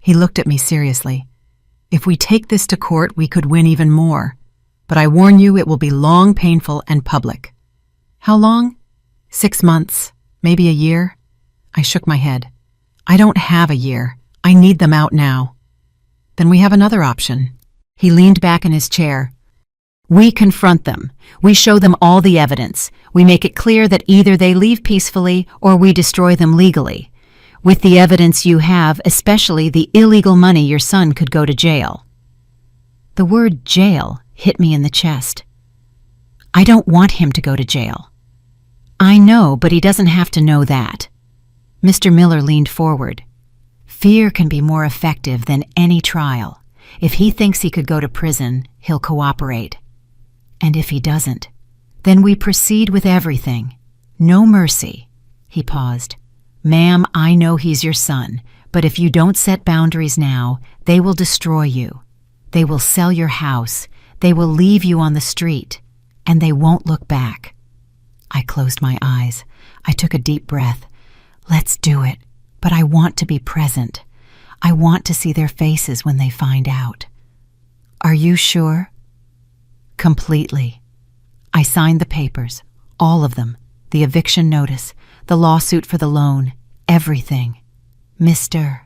He looked at me seriously. "If we take this to court, we could win even more. But I warn you, it will be long, painful, and public." "How long?" 6 months, maybe a year." I shook my head. "I don't have a year. I need them out now." "Then we have another option." He leaned back in his chair. "We confront them. We show them all the evidence. We make it clear that either they leave peacefully or we destroy them legally. With the evidence you have, especially the illegal money, your son could go to jail." The word jail hit me in the chest. "I don't want him to go to jail." "I know, but he doesn't have to know that." Mr. Miller leaned forward. "Fear can be more effective than any trial. If he thinks he could go to prison, he'll cooperate. And if he doesn't, then we proceed with everything. No mercy." He paused. "Ma'am, I know he's your son, but if you don't set boundaries now, they will destroy you. They will sell your house. They will leave you on the street. And they won't look back." I closed my eyes. I took a deep breath. "Let's do it. But I want to be present. I want to see their faces when they find out." "Are you sure?" "Completely." I signed the papers, all of them, the eviction notice, the lawsuit for the loan, everything. "Mr.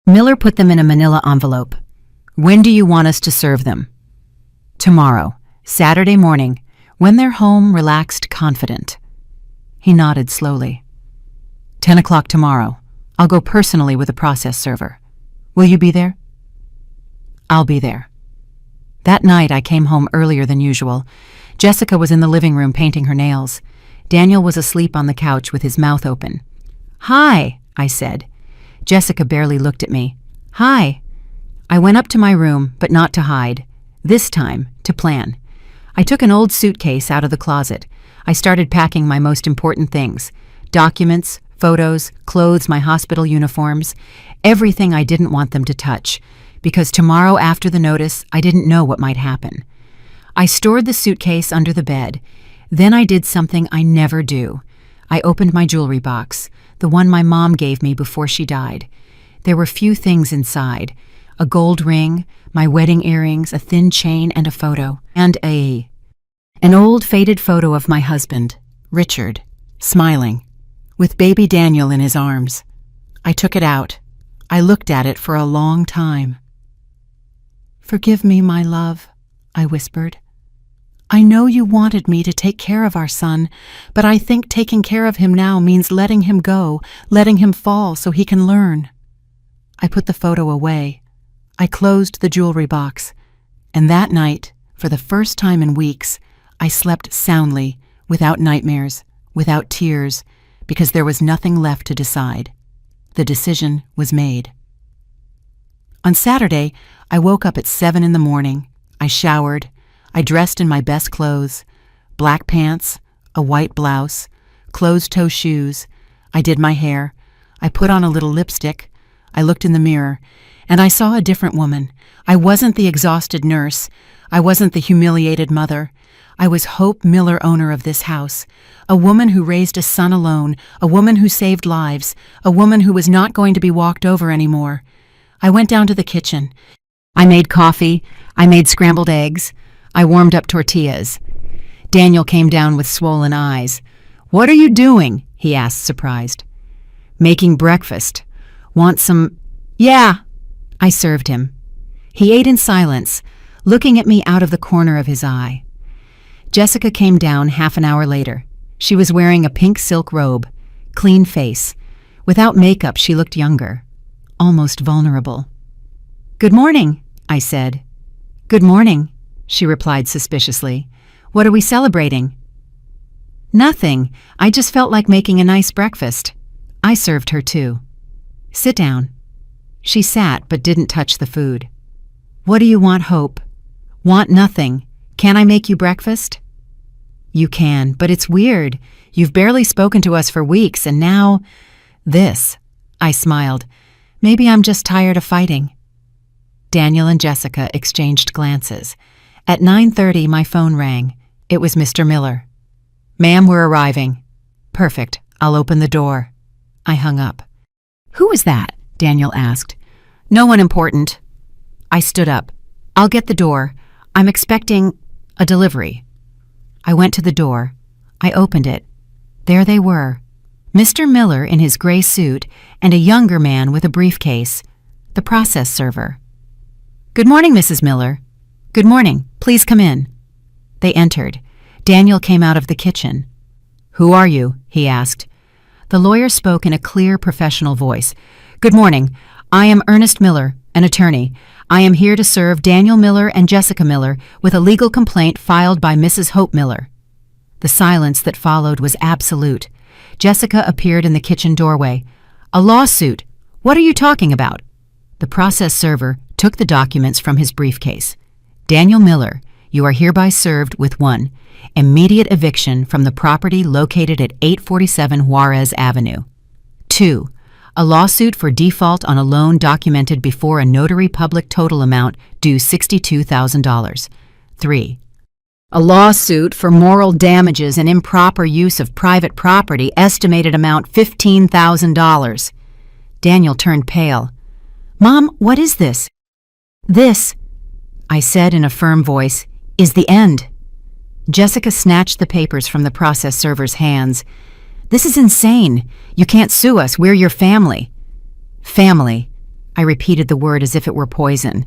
Miller put them in a manila envelope. "When do you want us to serve them?" "Tomorrow, Saturday morning, when they're home, relaxed, confident." He nodded slowly. 10 o'clock tomorrow. I'll go personally with a process server. Will you be there?" "I'll be there." That night I came home earlier than usual. Jessica was in the living room painting her nails. Daniel was asleep on the couch with his mouth open. "Hi," I said. Jessica barely looked at me. "Hi." I went up to my room, but not to hide. This time, to plan. I took an old suitcase out of the closet. I started packing my most important things. Documents, photos, clothes, my hospital uniforms, everything I didn't want them to touch, because tomorrow after the notice, I didn't know what might happen. I stored the suitcase under the bed. Then I did something I never do. I opened my jewelry box, the one my mom gave me before she died. There were few things inside: a gold ring, my wedding earrings, a thin chain, and a photo, and an old faded photo of my husband, Richard, smiling, with baby Daniel in his arms. I took it out. I looked at it for a long time. "Forgive me, my love," I whispered. "I know you wanted me to take care of our son, but I think taking care of him now means letting him go, letting him fall so he can learn." I put the photo away. I closed the jewelry box, and that night, for the first time in weeks, I slept soundly, without nightmares, without tears, because there was nothing left to decide. The decision was made. On Saturday, I woke up at 7 in the morning. I showered. I dressed in my best clothes: black pants, a white blouse, closed-toe shoes. I did my hair. I put on a little lipstick. I looked in the mirror, and I saw a different woman. I wasn't the exhausted nurse. I wasn't the humiliated mother. I was Hope Miller, owner of this house, a woman who raised a son alone, a woman who saved lives, a woman who was not going to be walked over anymore. I went down to the kitchen. I made coffee. I made scrambled eggs. I warmed up tortillas. Daniel came down with swollen eyes. "What are you doing?" he asked, surprised. "Making breakfast. Want some—" "Yeah." I served him. He ate in silence, looking at me out of the corner of his eye. Jessica came down half an hour later. She was wearing a pink silk robe, clean face. Without makeup, she looked younger, almost vulnerable. "Good morning," I said. "Good morning," she replied suspiciously. "What are we celebrating?" "Nothing. I just felt like making a nice breakfast." I served her too. "Sit down." She sat but didn't touch the food. "What do you want, Hope?" "Want nothing. Can I make you breakfast?" "You can, but it's weird. You've barely spoken to us for weeks, and now this." I smiled. "Maybe I'm just tired of fighting." Daniel and Jessica exchanged glances. At 9:30, my phone rang. It was Mr. Miller. "Ma'am, we're arriving." "Perfect. I'll open the door." I hung up. "Who was that?" Daniel asked. "No one important." I stood up. "I'll get the door. I'm expecting a delivery." I went to the door. I opened it. There they were, Mr. Miller in his gray suit and a younger man with a briefcase, the process server. "Good morning, Mrs. Miller." "Good morning. Please come in." They entered. Daniel came out of the kitchen. "Who are you?" he asked. The lawyer spoke in a clear, professional voice. "Good morning. I am Ernest Miller, an attorney. I am here to serve Daniel Miller and Jessica Miller with a legal complaint filed by Mrs. Hope Miller." The silence that followed was absolute. Jessica appeared in the kitchen doorway. "A lawsuit. What are you talking about?" The process server took the documents from his briefcase. "Daniel Miller, you are hereby served with 1. Immediate eviction from the property located at 847 Juarez Avenue. 2. A lawsuit for default on a loan documented before a notary public total amount due $62,000. 3. A lawsuit for moral damages and improper use of private property, estimated amount $15,000. Daniel turned pale. "Mom, what is this?" "This," I said in a firm voice, "is the end." Jessica snatched the papers from the process server's hands. "This is insane. You can't sue us. We're your family." "Family." I repeated the word as if it were poison.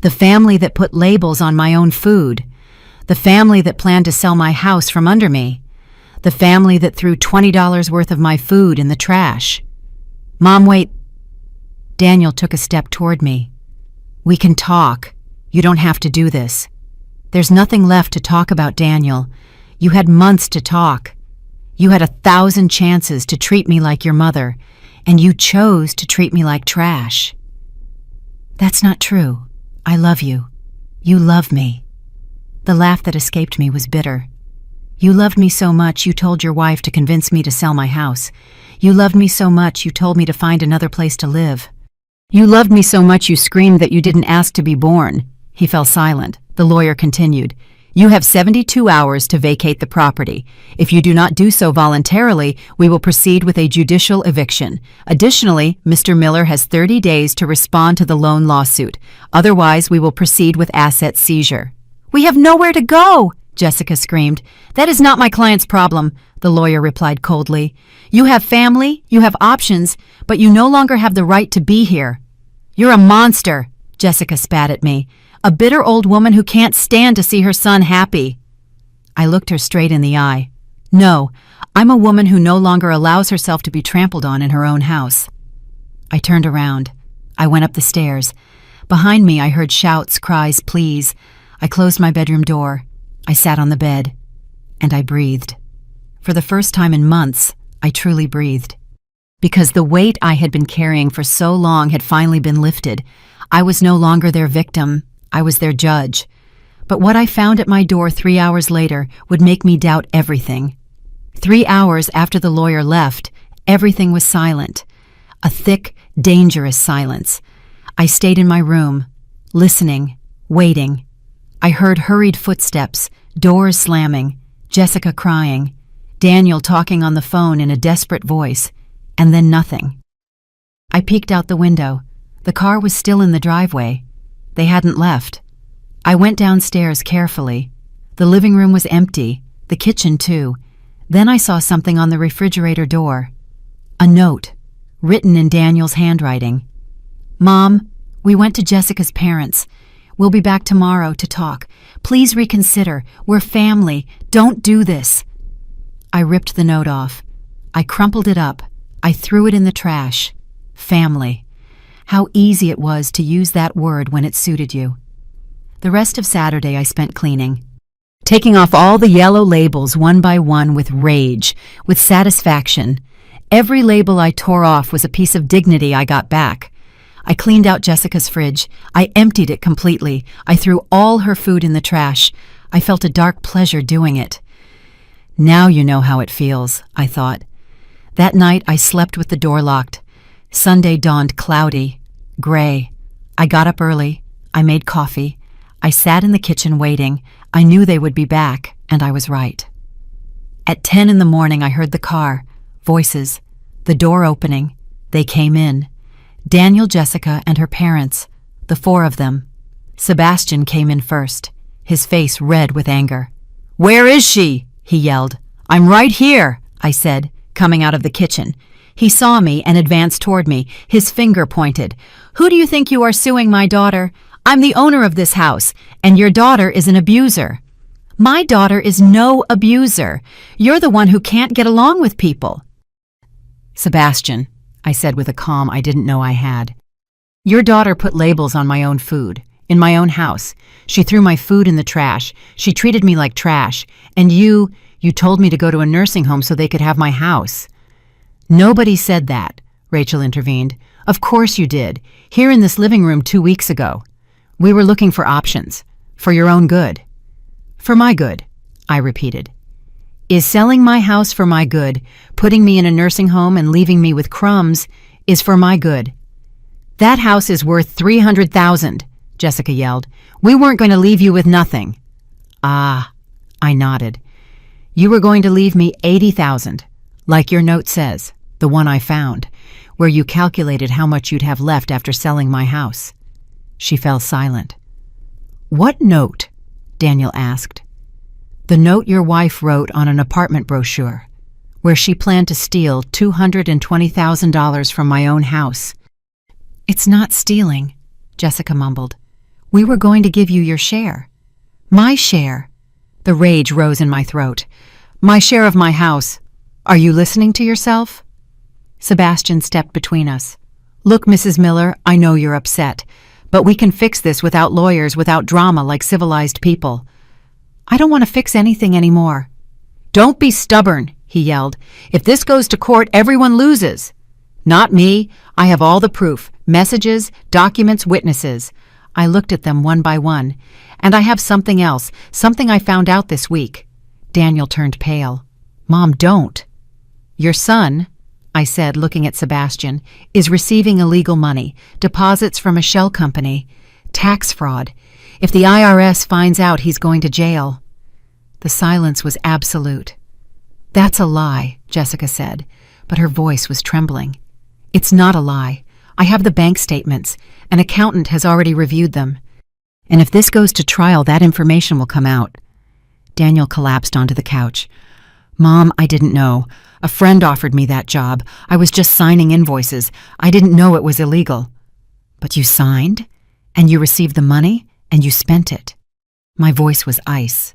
"The family that put labels on my own food. The family that planned to sell my house from under me. The family that threw $20 worth of my food in the trash." "Mom, wait." Daniel took a step toward me. "We can talk. You don't have to do this. There's nothing left to talk about, Daniel. You had months to talk. You had 1,000 chances to treat me like your mother, and you chose to treat me like trash." "That's not true. I love you. You love me." The laugh that escaped me was bitter. "You loved me so much you told your wife to convince me to sell my house. You loved me so much you told me to find another place to live. You loved me so much you screamed that you didn't ask to be born." He fell silent. The lawyer continued. "You have 72 hours to vacate the property. If you do not do so voluntarily, we will proceed with a judicial eviction. Additionally, Mr. Miller has 30 days to respond to the loan lawsuit. Otherwise, we will proceed with asset seizure." "We have nowhere to go!" Jessica screamed. "That is not my client's problem," the lawyer replied coldly. "You have family, you have options, but you no longer have the right to be here." "You're a monster," Jessica spat at me. "A bitter old woman who can't stand to see her son happy." I looked her straight in the eye. "No, I'm a woman who no longer allows herself to be trampled on in her own house." I turned around. I went up the stairs. Behind me, I heard shouts, cries, pleas. I closed my bedroom door. I sat on the bed. And I breathed. For the first time in months, I truly breathed. Because the weight I had been carrying for so long had finally been lifted. I was no longer their victim. I was their judge. But what I found at my door 3 hours later would make me doubt everything. 3 hours after the lawyer left, everything was silent. A thick, dangerous silence. I stayed in my room, listening, waiting. I heard hurried footsteps, doors slamming, Jessica crying, Daniel talking on the phone in a desperate voice, and then nothing. I peeked out the window. The car was still in the driveway. They hadn't left. I went downstairs carefully. The living room was empty, the kitchen too. Then I saw something on the refrigerator door. A note, written in Daniel's handwriting. "Mom, we went to Jessica's parents. We'll be back tomorrow to talk. Please reconsider. We're family. Don't do this." I ripped the note off. I crumpled it up. I threw it in the trash. Family. How easy it was to use that word when it suited you. The rest of Saturday I spent cleaning, taking off all the yellow labels one by one with rage, with satisfaction. Every label I tore off was a piece of dignity I got back. I cleaned out Jessica's fridge. I emptied it completely. I threw all her food in the trash. I felt a dark pleasure doing it. Now you know how it feels, I thought. That night I slept with the door locked. Sunday dawned cloudy, gray. I got up early. I made coffee. I sat in the kitchen waiting. I knew they would be back, and I was right. At 10 in the morning I heard the car, voices, the door opening. They came in. Daniel, Jessica, and her parents, the four of them. Sebastian came in first, his face red with anger. "Where is she?" he yelled. "I'm right here," I said, coming out of the kitchen. He saw me and advanced toward me, his finger pointed. "Who do you think you are suing, my daughter? I'm the owner of this house, and your daughter is an abuser." "My daughter is no abuser. You're the one who can't get along with people." "Sebastian," I said with a calm I didn't know I had, "your daughter put labels on my own food, in my own house. She threw my food in the trash. She treated me like trash. And you told me to go to a nursing home so they could have my house." "Nobody said that," Rachel intervened. "Of course you did, here in this living room 2 weeks ago. We were looking for options, for your own good." "For my good," I repeated. "Is selling my house for my good, putting me in a nursing home and leaving me with crumbs, is for my good." "That house is worth $300,000, Jessica yelled. "We weren't going to leave you with nothing." "Ah," I nodded. "You were going to leave me $80,000, like your note says, the one I found, where you calculated how much you'd have left after selling my house." She fell silent. "What note?" Daniel asked. "The note your wife wrote on an apartment brochure, where she planned to steal $220,000 from my own house." "It's not stealing," Jessica mumbled. "We were going to give you your share." "My share?" The rage rose in my throat. "My share of my house. Are you listening to yourself?" Sebastian stepped between us. "Look, Mrs. Miller, I know you're upset, but we can fix this without lawyers, without drama, like civilized people." "I don't want to fix anything anymore." "Don't be stubborn," he yelled. "If this goes to court, everyone loses." "Not me. I have all the proof, messages, documents, witnesses." I looked at them one by one. "And I have something else, something I found out this week." Daniel turned pale. "Mom, don't." "Your son," I said, looking at Sebastian, "is receiving illegal money, deposits from a shell company, tax fraud. If the IRS finds out, he's going to jail." The silence was absolute. "That's a lie," Jessica said, but her voice was trembling. "It's not a lie. I have the bank statements. An accountant has already reviewed them. And if this goes to trial, that information will come out." Daniel collapsed onto the couch. "Mom, I didn't know. A friend offered me that job. I was just signing invoices. I didn't know it was illegal." "But you signed? And you received the money? And you spent it?" My voice was ice.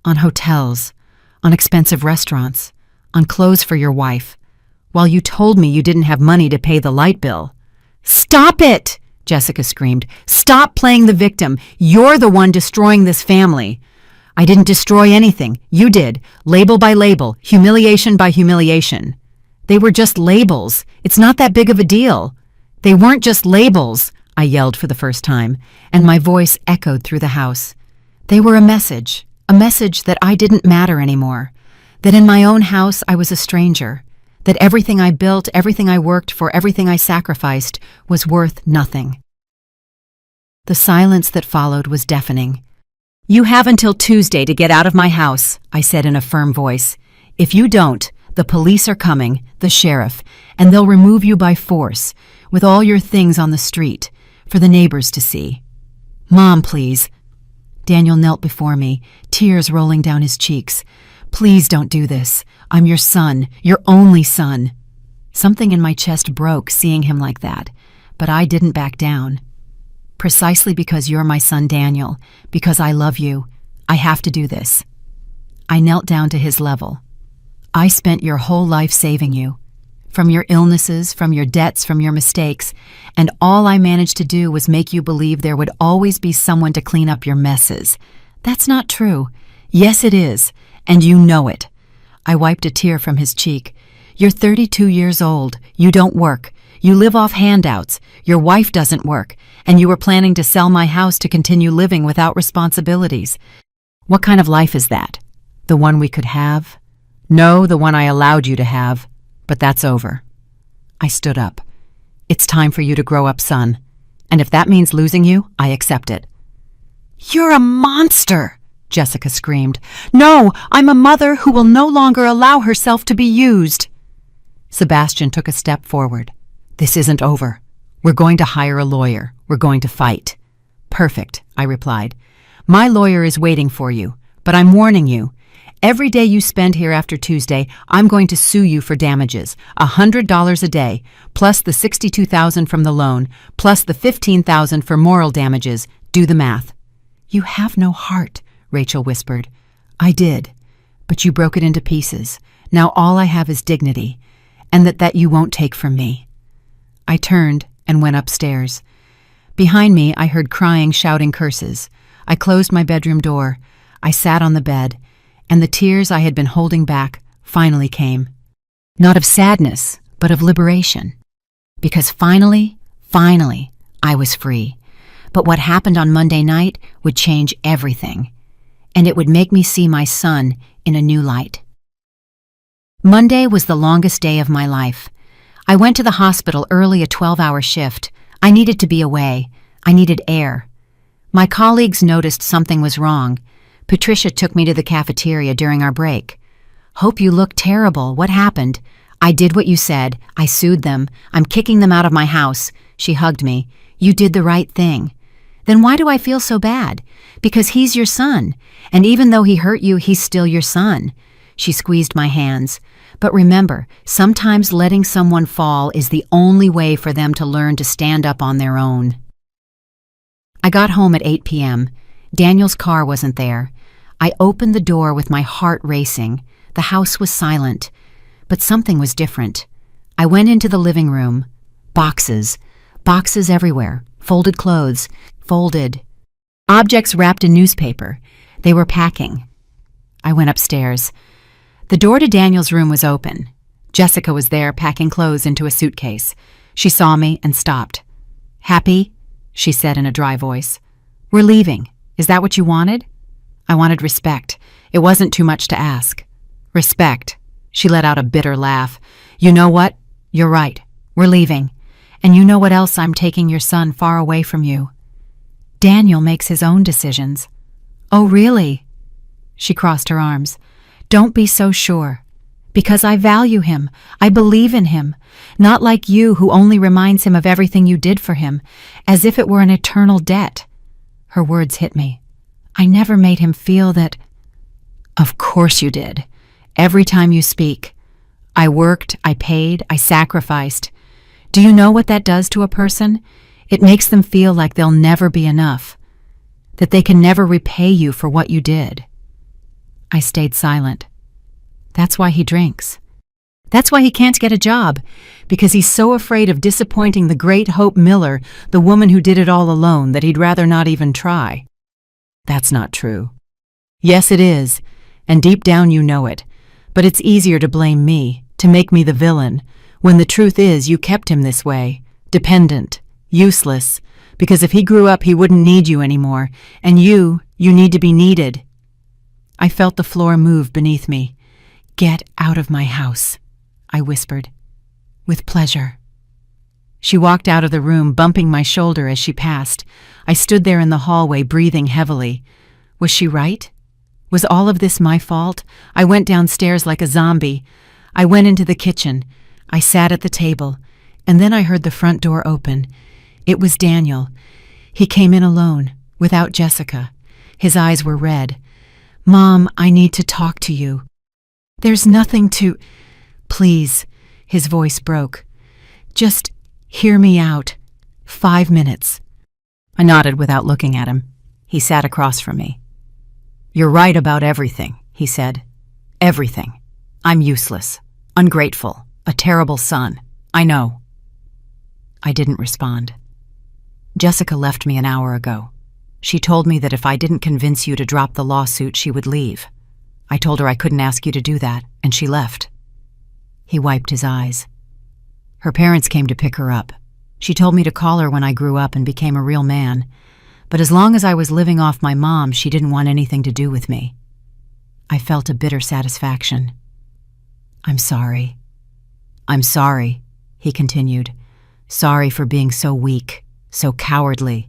"On hotels, on expensive restaurants, on clothes for your wife, while you told me you didn't have money to pay the light bill." "Stop it!" Jessica screamed. "Stop playing the victim. You're the one destroying this family." "I didn't destroy anything. You did, label by label, humiliation by humiliation." "They were just labels. It's not that big of a deal." "They weren't just labels," I yelled for the first time, and my voice echoed through the house. "They were a message that I didn't matter anymore, that in my own house I was a stranger, that everything I built, everything I worked for, everything I sacrificed was worth nothing." The silence that followed was deafening. "You have until Tuesday to get out of my house," I said in a firm voice. "If you don't, the police are coming, the sheriff, and they'll remove you by force, with all your things on the street, for the neighbors to see." Mom, please. Daniel knelt before me, tears rolling down his cheeks. Please don't do this. I'm your son, your only son. Something in my chest broke seeing him like that, but I didn't back down. Precisely because you're my son, Daniel, because I love you, I have to do this. I knelt down to his level. I spent your whole life saving you. From your illnesses, from your debts, from your mistakes, and all I managed to do was make you believe there would always be someone to clean up your messes. That's not true. Yes, it is, and you know it. I wiped a tear from his cheek. You're 32 years old. You don't work. You live off handouts. Your wife doesn't work, and you were planning to sell my house to continue living without responsibilities. What kind of life is that? The one we could have? No, the one I allowed you to have. But that's over. I stood up. It's time for you to grow up, son. And if that means losing you, I accept it. You're a monster, Jessica screamed. No, I'm a mother who will no longer allow herself to be used. Sebastian took a step forward. This isn't over. We're going to hire a lawyer. We're going to fight. Perfect, I replied. My lawyer is waiting for you, but I'm warning you. Every day you spend here after Tuesday, I'm going to sue you for damages, $100 a day, plus the $62,000 from the loan, plus the $15,000 for moral damages. Do the math. You have no heart, Rachel whispered. I did, but you broke it into pieces. Now all I have is dignity, and that you won't take from me. I turned and went upstairs. Behind me, I heard crying, shouting curses. I closed my bedroom door. I sat on the bed, and the tears I had been holding back finally came. Not of sadness, but of liberation. Because finally, I was free. But what happened on Monday night would change everything, and it would make me see my son in a new light. Monday was the longest day of my life. I went to the hospital early, a 12-hour shift. I needed to be away. I needed air. My colleagues noticed something was wrong. Patricia took me to the cafeteria during our break. Hope you look terrible. What happened? I did what you said. I sued them. I'm kicking them out of my house. She hugged me. You did the right thing. Then why do I feel so bad? Because he's your son. And even though he hurt you, he's still your son. She squeezed my hands. But remember, sometimes letting someone fall is the only way for them to learn to stand up on their own. I got home at 8 p.m. Daniel's car wasn't there. I opened the door with my heart racing. The house was silent, but something was different. I went into the living room. Boxes everywhere. Folded clothes. Folded. Objects wrapped in newspaper. They were packing. I went upstairs. The door to Daniel's room was open. Jessica was there packing clothes into a suitcase. She saw me and stopped. Happy? She said in a dry voice. We're leaving. Is that what you wanted? I wanted respect. It wasn't too much to ask. Respect. She let out a bitter laugh. You know what? You're right. We're leaving. And you know what else? I'm taking your son far away from you. Daniel makes his own decisions. Oh, really? She crossed her arms. Don't be so sure. Because I value him. I believe in him. Not like you, who only reminds him of everything you did for him, as if it were an eternal debt. Her words hit me. I never made him feel that. Of course you did. Every time you speak. I worked, I paid, I sacrificed. Do you know what that does to a person? It makes them feel like they'll never be enough. That they can never repay you for what you did. I stayed silent. That's why he drinks. That's why he can't get a job, because he's so afraid of disappointing the great Hope Miller, the woman who did it all alone, that he'd rather not even try. That's not true. Yes, it is, and deep down you know it, but it's easier to blame me, to make me the villain, when the truth is you kept him this way, dependent, useless, because if he grew up he wouldn't need you anymore, and you need to be needed. I felt the floor move beneath me. Get out of my house, I whispered. With pleasure. She walked out of the room, bumping my shoulder as she passed. I stood there in the hallway, breathing heavily. Was she right? Was all of this my fault? I went downstairs like a zombie. I went into the kitchen. I sat at the table, and then I heard the front door open. It was Daniel. He came in alone, Without Jessica. His eyes were red. "Mom, I need to talk to you." "There's nothing to—" "Please," his voice broke. "Just hear me out. 5 minutes." I nodded without looking at him. He sat across from me. "You're right about everything," he said. "Everything. I'm useless, ungrateful, a terrible son. I know." I didn't respond. "Jessica left me an hour ago. She told me that if I didn't convince you to drop the lawsuit, she would leave. I told her I couldn't ask you to do that, and she left." He wiped his eyes. "Her parents came to pick her up. She told me to call her when I grew up and became a real man. But as long as I was living off my mom, she didn't want anything to do with me." I felt a bitter satisfaction. "I'm sorry. I'm sorry," he continued. "Sorry for being so weak, so cowardly.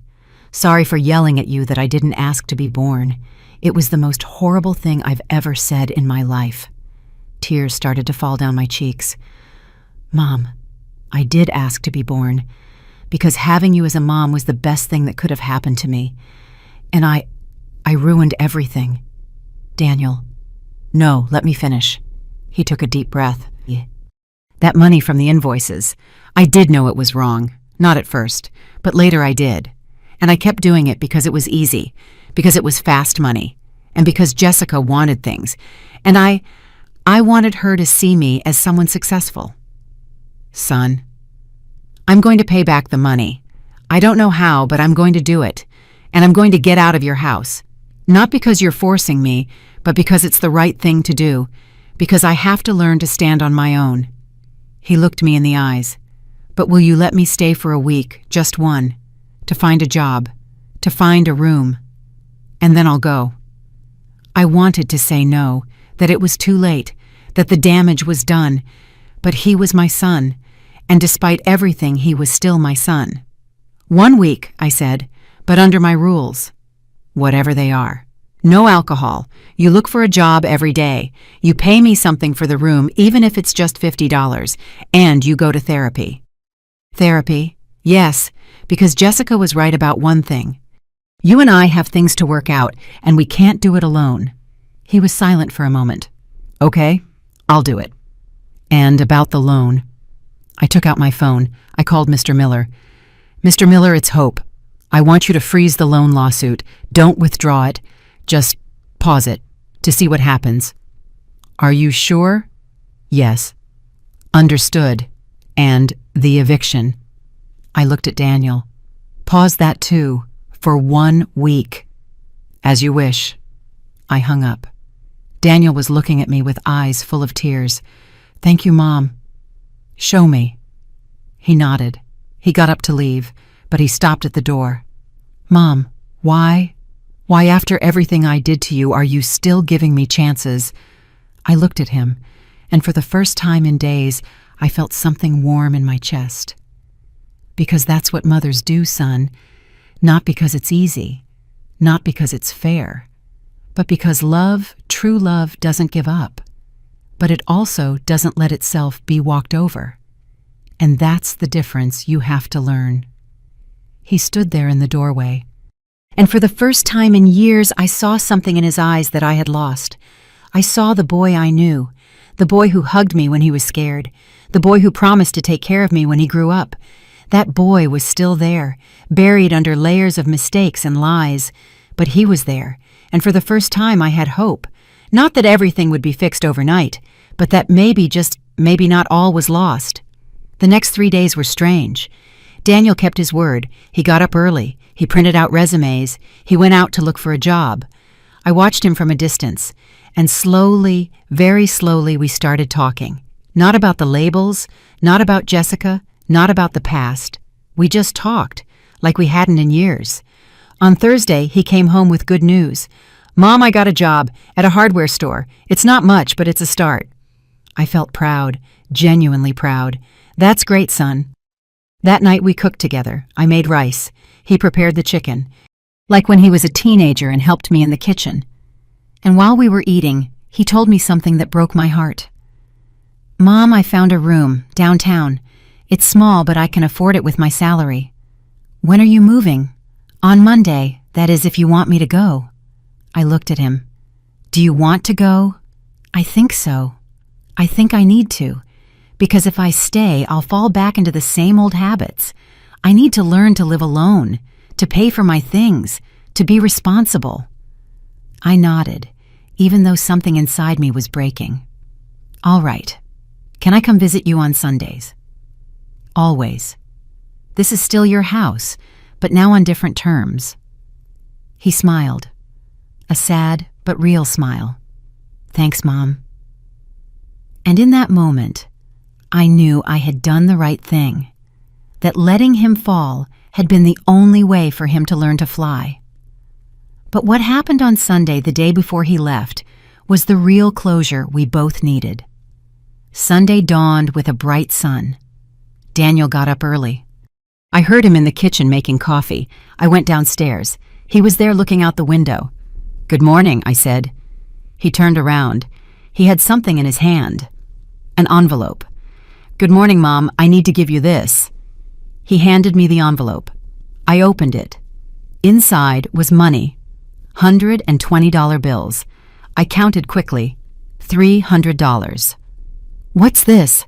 Sorry for yelling at you that I didn't ask to be born. It was the most horrible thing I've ever said in my life." Tears started to fall down my cheeks. "Mom, I did ask to be born, because having you as a mom was the best thing that could have happened to me. And I ruined everything. Daniel." "No, let me finish." He took a deep breath. "That money from the invoices, I did know it was wrong. Not at first, but later I did. And I kept doing it because it was easy, because it was fast money, and because Jessica wanted things. And I wanted her to see me as someone successful. Son, I'm going to pay back the money. I don't know how, but I'm going to do it. And I'm going to get out of your house. Not because you're forcing me, but because it's the right thing to do. Because I have to learn to stand on my own." He looked me in the eyes. "But will you let me stay for a week, just one, to find a job, to find a room? And then I'll go." I wanted to say no, that it was too late, that the damage was done, but he was my son, and despite everything, he was still my son. "1 week," I said, "but under my rules. Whatever they are. No alcohol. You look for a job every day. You pay me something for the room, even if it's just $50, and you go to therapy." "Therapy?" "Yes, because Jessica was right about one thing. You and I have things to work out, and we can't do it alone." He was silent for a moment. "Okay, I'll do it. And about the loan." I took out my phone. I called Mr. Miller. "Mr. Miller, it's Hope. I want you to freeze the loan lawsuit. Don't withdraw it. Just pause it to see what happens." "Are you sure?" "Yes." "Understood. And the eviction." I looked at Daniel. "Pause that too, for 1 week." "As you wish." I hung up. Daniel was looking at me with eyes full of tears. "Thank you, Mom." "Show me." He nodded. He got up to leave, but he stopped at the door. "Mom, why? Why, after everything I did to you, are you still giving me chances?" I looked at him, and for the first time in days, I felt something warm in my chest. "Because that's what mothers do, son. Not because it's easy, not because it's fair, but because love, true love, doesn't give up. But it also doesn't let itself be walked over. And that's the difference you have to learn." He stood there in the doorway. And for the first time in years, I saw something in his eyes that I had lost. I saw the boy I knew, the boy who hugged me when he was scared, the boy who promised to take care of me when he grew up. That boy was still there, buried under layers of mistakes and lies. But he was there, and for the first time I had hope. Not that everything would be fixed overnight, but that maybe, just maybe not all was lost. The next 3 days were strange. Daniel kept his word. He got up early. He printed out resumes. He went out to look for a job. I watched him from a distance, and slowly, very slowly, we started talking. Not about the labels, not about Jessica, not about the past. We just talked, like we hadn't in years. On Thursday, he came home with good news. "Mom, I got a job at a hardware store. It's not much, but it's a start." I felt proud, genuinely proud. "That's great, son." That night we cooked together. I made rice. He prepared the chicken, like when he was a teenager and helped me in the kitchen. And while we were eating, he told me something that broke my heart. "Mom, I found a room, downtown. It's small, but I can afford it with my salary." "When are you moving?" "On Monday. That is, if you want me to go. I looked at him. Do you want to go? I think so. I think I need to. Because if I stay, I'll fall back into the same old habits. I need to learn to live alone, to pay for my things, to be responsible. I nodded, even though something inside me was breaking. All right. Can I come visit you on Sundays? Always. This is still your house, but now on different terms. He smiled. A sad but real smile. Thanks, Mom. And in that moment, I knew I had done the right thing, that letting him fall had been the only way for him to learn to fly. But what happened on Sunday, the day before he left, was the real closure we both needed. Sunday dawned with a bright sun. Daniel got up early. I heard him in the kitchen making coffee. I went downstairs. He was there looking out the window. Good morning, I said. He turned around. He had something in his hand. An envelope. Good morning, Mom. I need to give you this. He handed me the envelope. I opened it. Inside was money. $120 bills. I counted quickly. $300. What's this?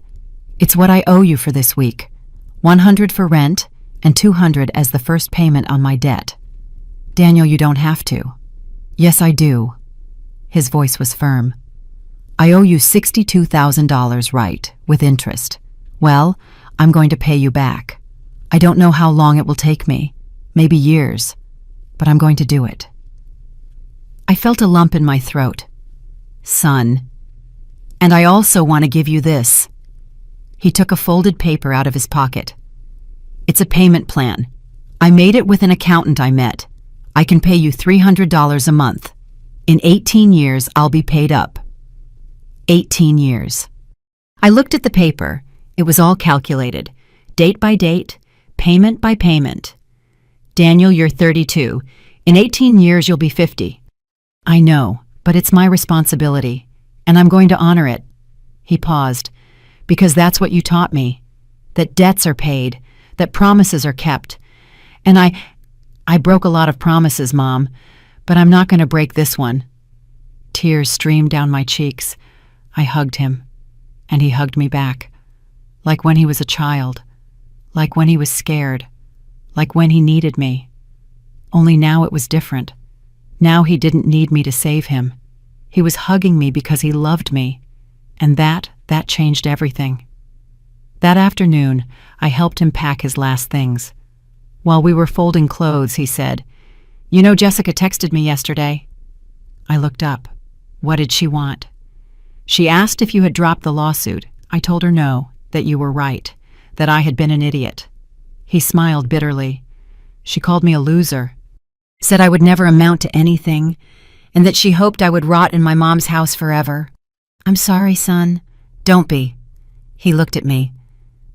It's what I owe you for this week. $100 for rent and $200 as the first payment on my debt. Daniel, you don't have to. Yes, I do. His voice was firm. I owe you $62,000 right, with interest. Well, I'm going to pay you back. I don't know how long it will take me, maybe years, but I'm going to do it. I felt a lump in my throat. Son. And I also want to give you this. He took a folded paper out of his pocket. It's a payment plan. I made it with an accountant I met. I can pay you $300 a month. In 18 years, I'll be paid up. 18 years. I looked at the paper. It was all calculated. Date by date, payment by payment. Daniel, you're 32. In 18 years, you'll be 50. I know, but it's my responsibility, and I'm going to honor it. He paused. Because that's what you taught me. That debts are paid, that promises are kept. And I broke a lot of promises, Mom, but I'm not going to break this one. Tears streamed down my cheeks. I hugged him, and he hugged me back. Like when he was a child, like when he was scared, like when he needed me. Only now it was different. Now he didn't need me to save him. He was hugging me because he loved me, and that changed everything. That afternoon, I helped him pack his last things. While we were folding clothes, he said, "You know, Jessica texted me yesterday." I looked up. What did she want? She asked if you had dropped the lawsuit. I told her no, that you were right, that I had been an idiot. He smiled bitterly. She called me a loser, said I would never amount to anything, and that she hoped I would rot in my mom's house forever. I'm sorry, son. Don't be. He looked at me.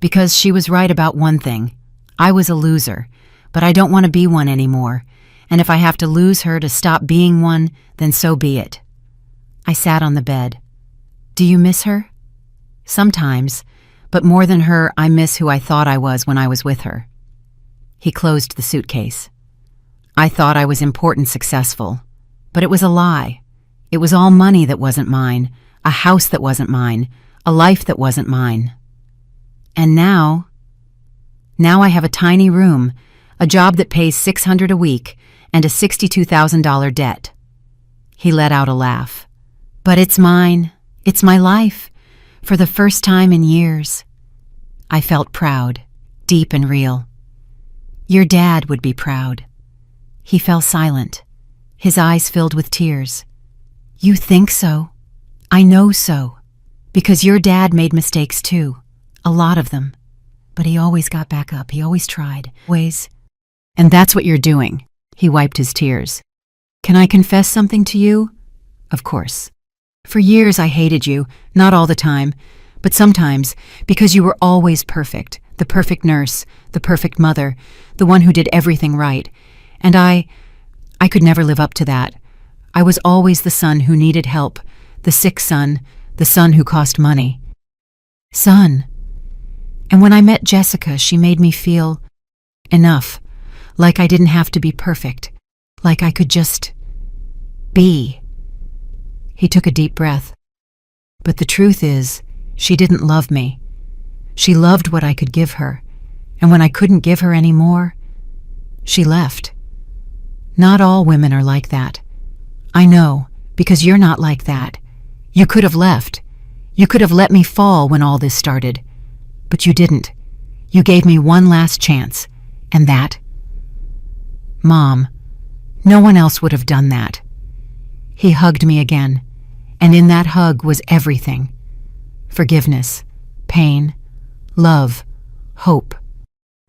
Because she was right about one thing. I was a loser, but I don't want to be one anymore, and if I have to lose her to stop being one, then so be it. I sat on the bed. Do you miss her? Sometimes, but more than her, I miss who I thought I was when I was with her. He closed the suitcase. I thought I was important, successful, but it was a lie. It was all money that wasn't mine, a house that wasn't mine, a life that wasn't mine. And now I have a tiny room, a job that pays $600 a week, and a $62,000 debt. He let out a laugh. But it's mine. It's my life. For the first time in years. I felt proud, deep and real. Your dad would be proud. He fell silent, his eyes filled with tears. You think so? I know so. Because your dad made mistakes too. A lot of them. But he always got back up. He always tried. Always. And that's what you're doing. He wiped his tears. Can I confess something to you? Of course. For years I hated you, not all the time, but sometimes, because you were always perfect, the perfect nurse, the perfect mother, the one who did everything right. And I could never live up to that. I was always the son who needed help, the sick son, the son who cost money. Son. And when I met Jessica, she made me feel enough, like I didn't have to be perfect. Like I could just be. He took a deep breath. But the truth is, she didn't love me. She loved what I could give her, and when I couldn't give her any more, she left. Not all women are like that. I know, because you're not like that. You could have left. You could have let me fall when all this started. But you didn't. You gave me one last chance, and that? Mom, no one else would have done that. He hugged me again, and in that hug was everything. Forgiveness, pain, love, hope.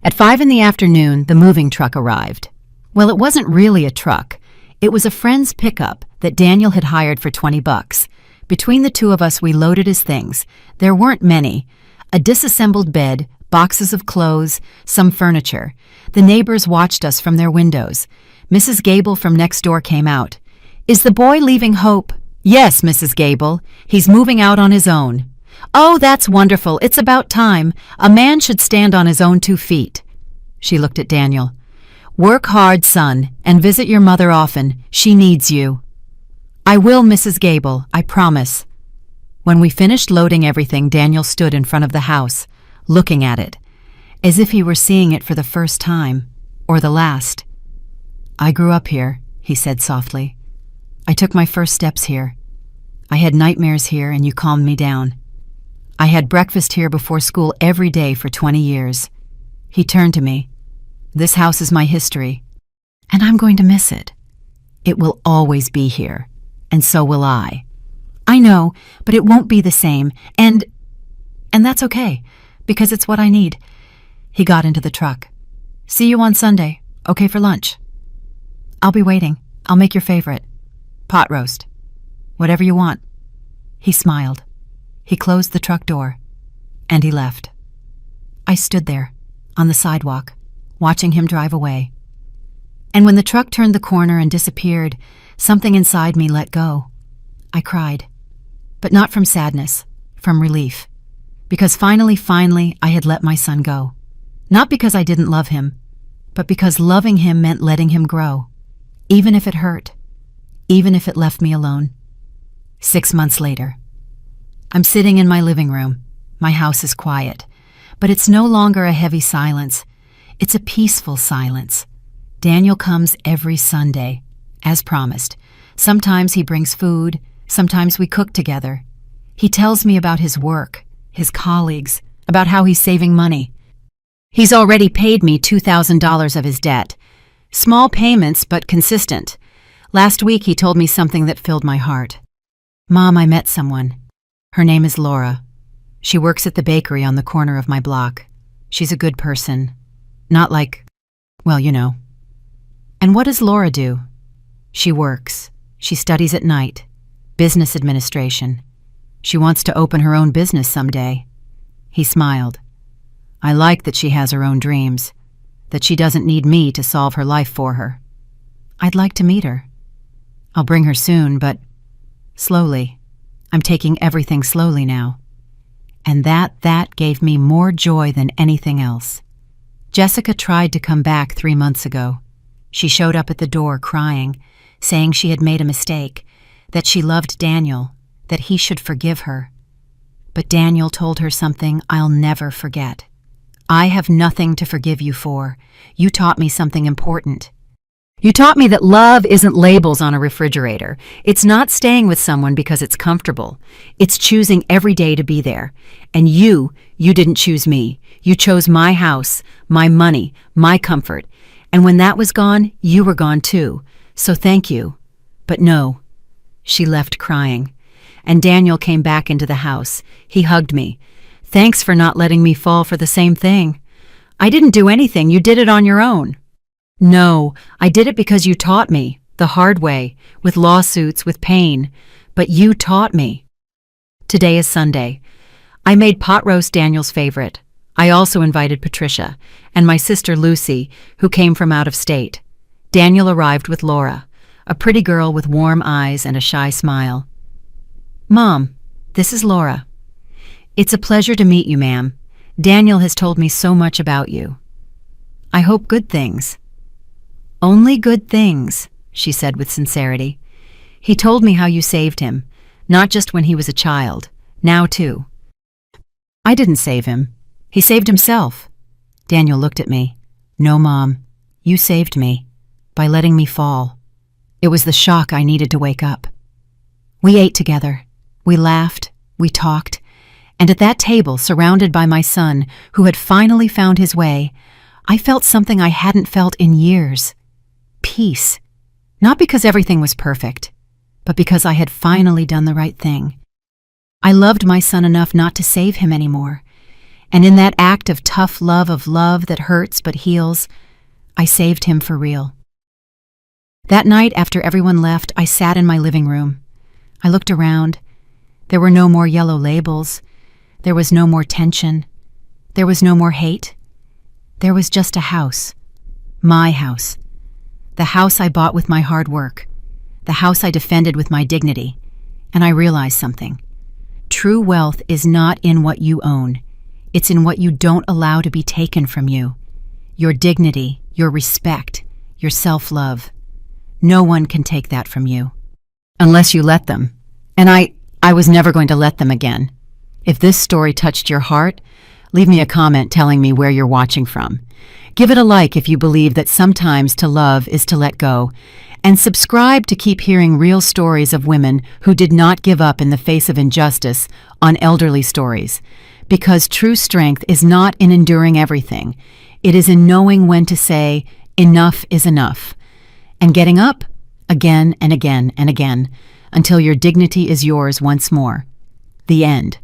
At 5 p.m, the moving truck arrived. Well, it wasn't really a truck. It was a friend's pickup that Daniel had hired for $20. Between the two of us, we loaded his things. There weren't many. A disassembled bed, boxes of clothes, some furniture. The neighbors watched us from their windows. Mrs. Gable from next door came out. "Is the boy leaving Hope?" "Yes, Mrs. Gable. He's moving out on his own." "Oh, that's wonderful. It's about time. A man should stand on his own 2 feet." She looked at Daniel. "Work hard, son, and visit your mother often. She needs you." "I will, Mrs. Gable, I promise." When we finished loading everything, Daniel stood in front of the house, looking at it, as if he were seeing it for the first time, or the last. "I grew up here," he said softly. "I took my first steps here. I had nightmares here, and you calmed me down. I had breakfast here before school every day for 20 years. He turned to me. This house is my history, and I'm going to miss it. It will always be here, and so will I. I know, but it won't be the same, and that's okay, because it's what I need." He got into the truck. "See you on Sunday. Okay for lunch?" "I'll be waiting. I'll make your favorite. Pot roast. Whatever you want." He smiled. He closed the truck door, and he left. I stood there, on the sidewalk, watching him drive away. And when the truck turned the corner and disappeared, something inside me let go. I cried. But not from sadness, from relief. Because finally, I had let my son go. Not because I didn't love him, but because loving him meant letting him grow. Even if it hurt. Even if it left me alone. 6 months later. I'm sitting in my living room. My house is quiet. But it's no longer a heavy silence. It's a peaceful silence. Daniel comes every Sunday, as promised. Sometimes he brings food. Sometimes we cook together. He tells me about his work, his colleagues, about how he's saving money. He's already paid me $2,000 of his debt. Small payments, but consistent. Last week he told me something that filled my heart. "Mom, I met someone. Her name is Laura. She works at the bakery on the corner of my block. She's a good person. Not like, well, you know." "And what does Laura do?" "She works. She studies at night. Business administration. She wants to open her own business someday." He smiled. "I like that she has her own dreams, that she doesn't need me to solve her life for her. I'd like to meet her. I'll bring her soon, but slowly. I'm taking everything slowly now. And that gave me more joy than anything else." Jessica tried to come back 3 months ago. She showed up at the door crying, saying she had made a mistake, that she loved Daniel, that he should forgive her. But Daniel told her something I'll never forget. "I have nothing to forgive you for. You taught me something important. You taught me that love isn't labels on a refrigerator. It's not staying with someone because it's comfortable. It's choosing every day to be there. And you didn't choose me. You chose my house, my money, my comfort. And when that was gone, you were gone too. So thank you. But no." She left crying. And Daniel came back into the house. He hugged me. "Thanks for not letting me fall for the same thing. I didn't do anything. You did it on your own." "No, I did it because you taught me, the hard way, with lawsuits, with pain. But you taught me." Today is Sunday. I made pot roast Daniel's favorite. I also invited Patricia and my sister Lucy, who came from out of state. Daniel arrived with Laura, a pretty girl with warm eyes and a shy smile. "Mom, this is Laura." "It's a pleasure to meet you, ma'am. Daniel has told me so much about you." "I hope good things." "Only good things." she said with sincerity. He told me how you saved him, not just when he was a child, now too. I didn't save him. He saved himself. Daniel looked at me. No, Mom, you saved me by letting me fall. It was the shock I needed to wake up. We ate together. We laughed. We talked. And at that table, surrounded by my son, who had finally found his way, I felt something I hadn't felt in years. Peace. Not because everything was perfect, but because I had finally done the right thing. I loved my son enough not to save him anymore. And in that act of tough love that hurts but heals, I saved him for real. That night, after everyone left, I sat in my living room. I looked around. There were no more yellow labels. There was no more tension. There was no more hate. There was just a house. My house. The house I bought with my hard work. The house I defended with my dignity. And I realized something. True wealth is not in what you own. It's in what you don't allow to be taken from you. Your dignity, your respect, your self-love. No one can take that from you. Unless you let them. And I was never going to let them again. If this story touched your heart, leave me a comment telling me where you're watching from. Give it a like if you believe that sometimes to love is to let go. And subscribe to keep hearing real stories of women who did not give up in the face of injustice on Elderly Stories. Because true strength is not in enduring everything. It is in knowing when to say, enough is enough. And getting up again and again and again until your dignity is yours once more. The end.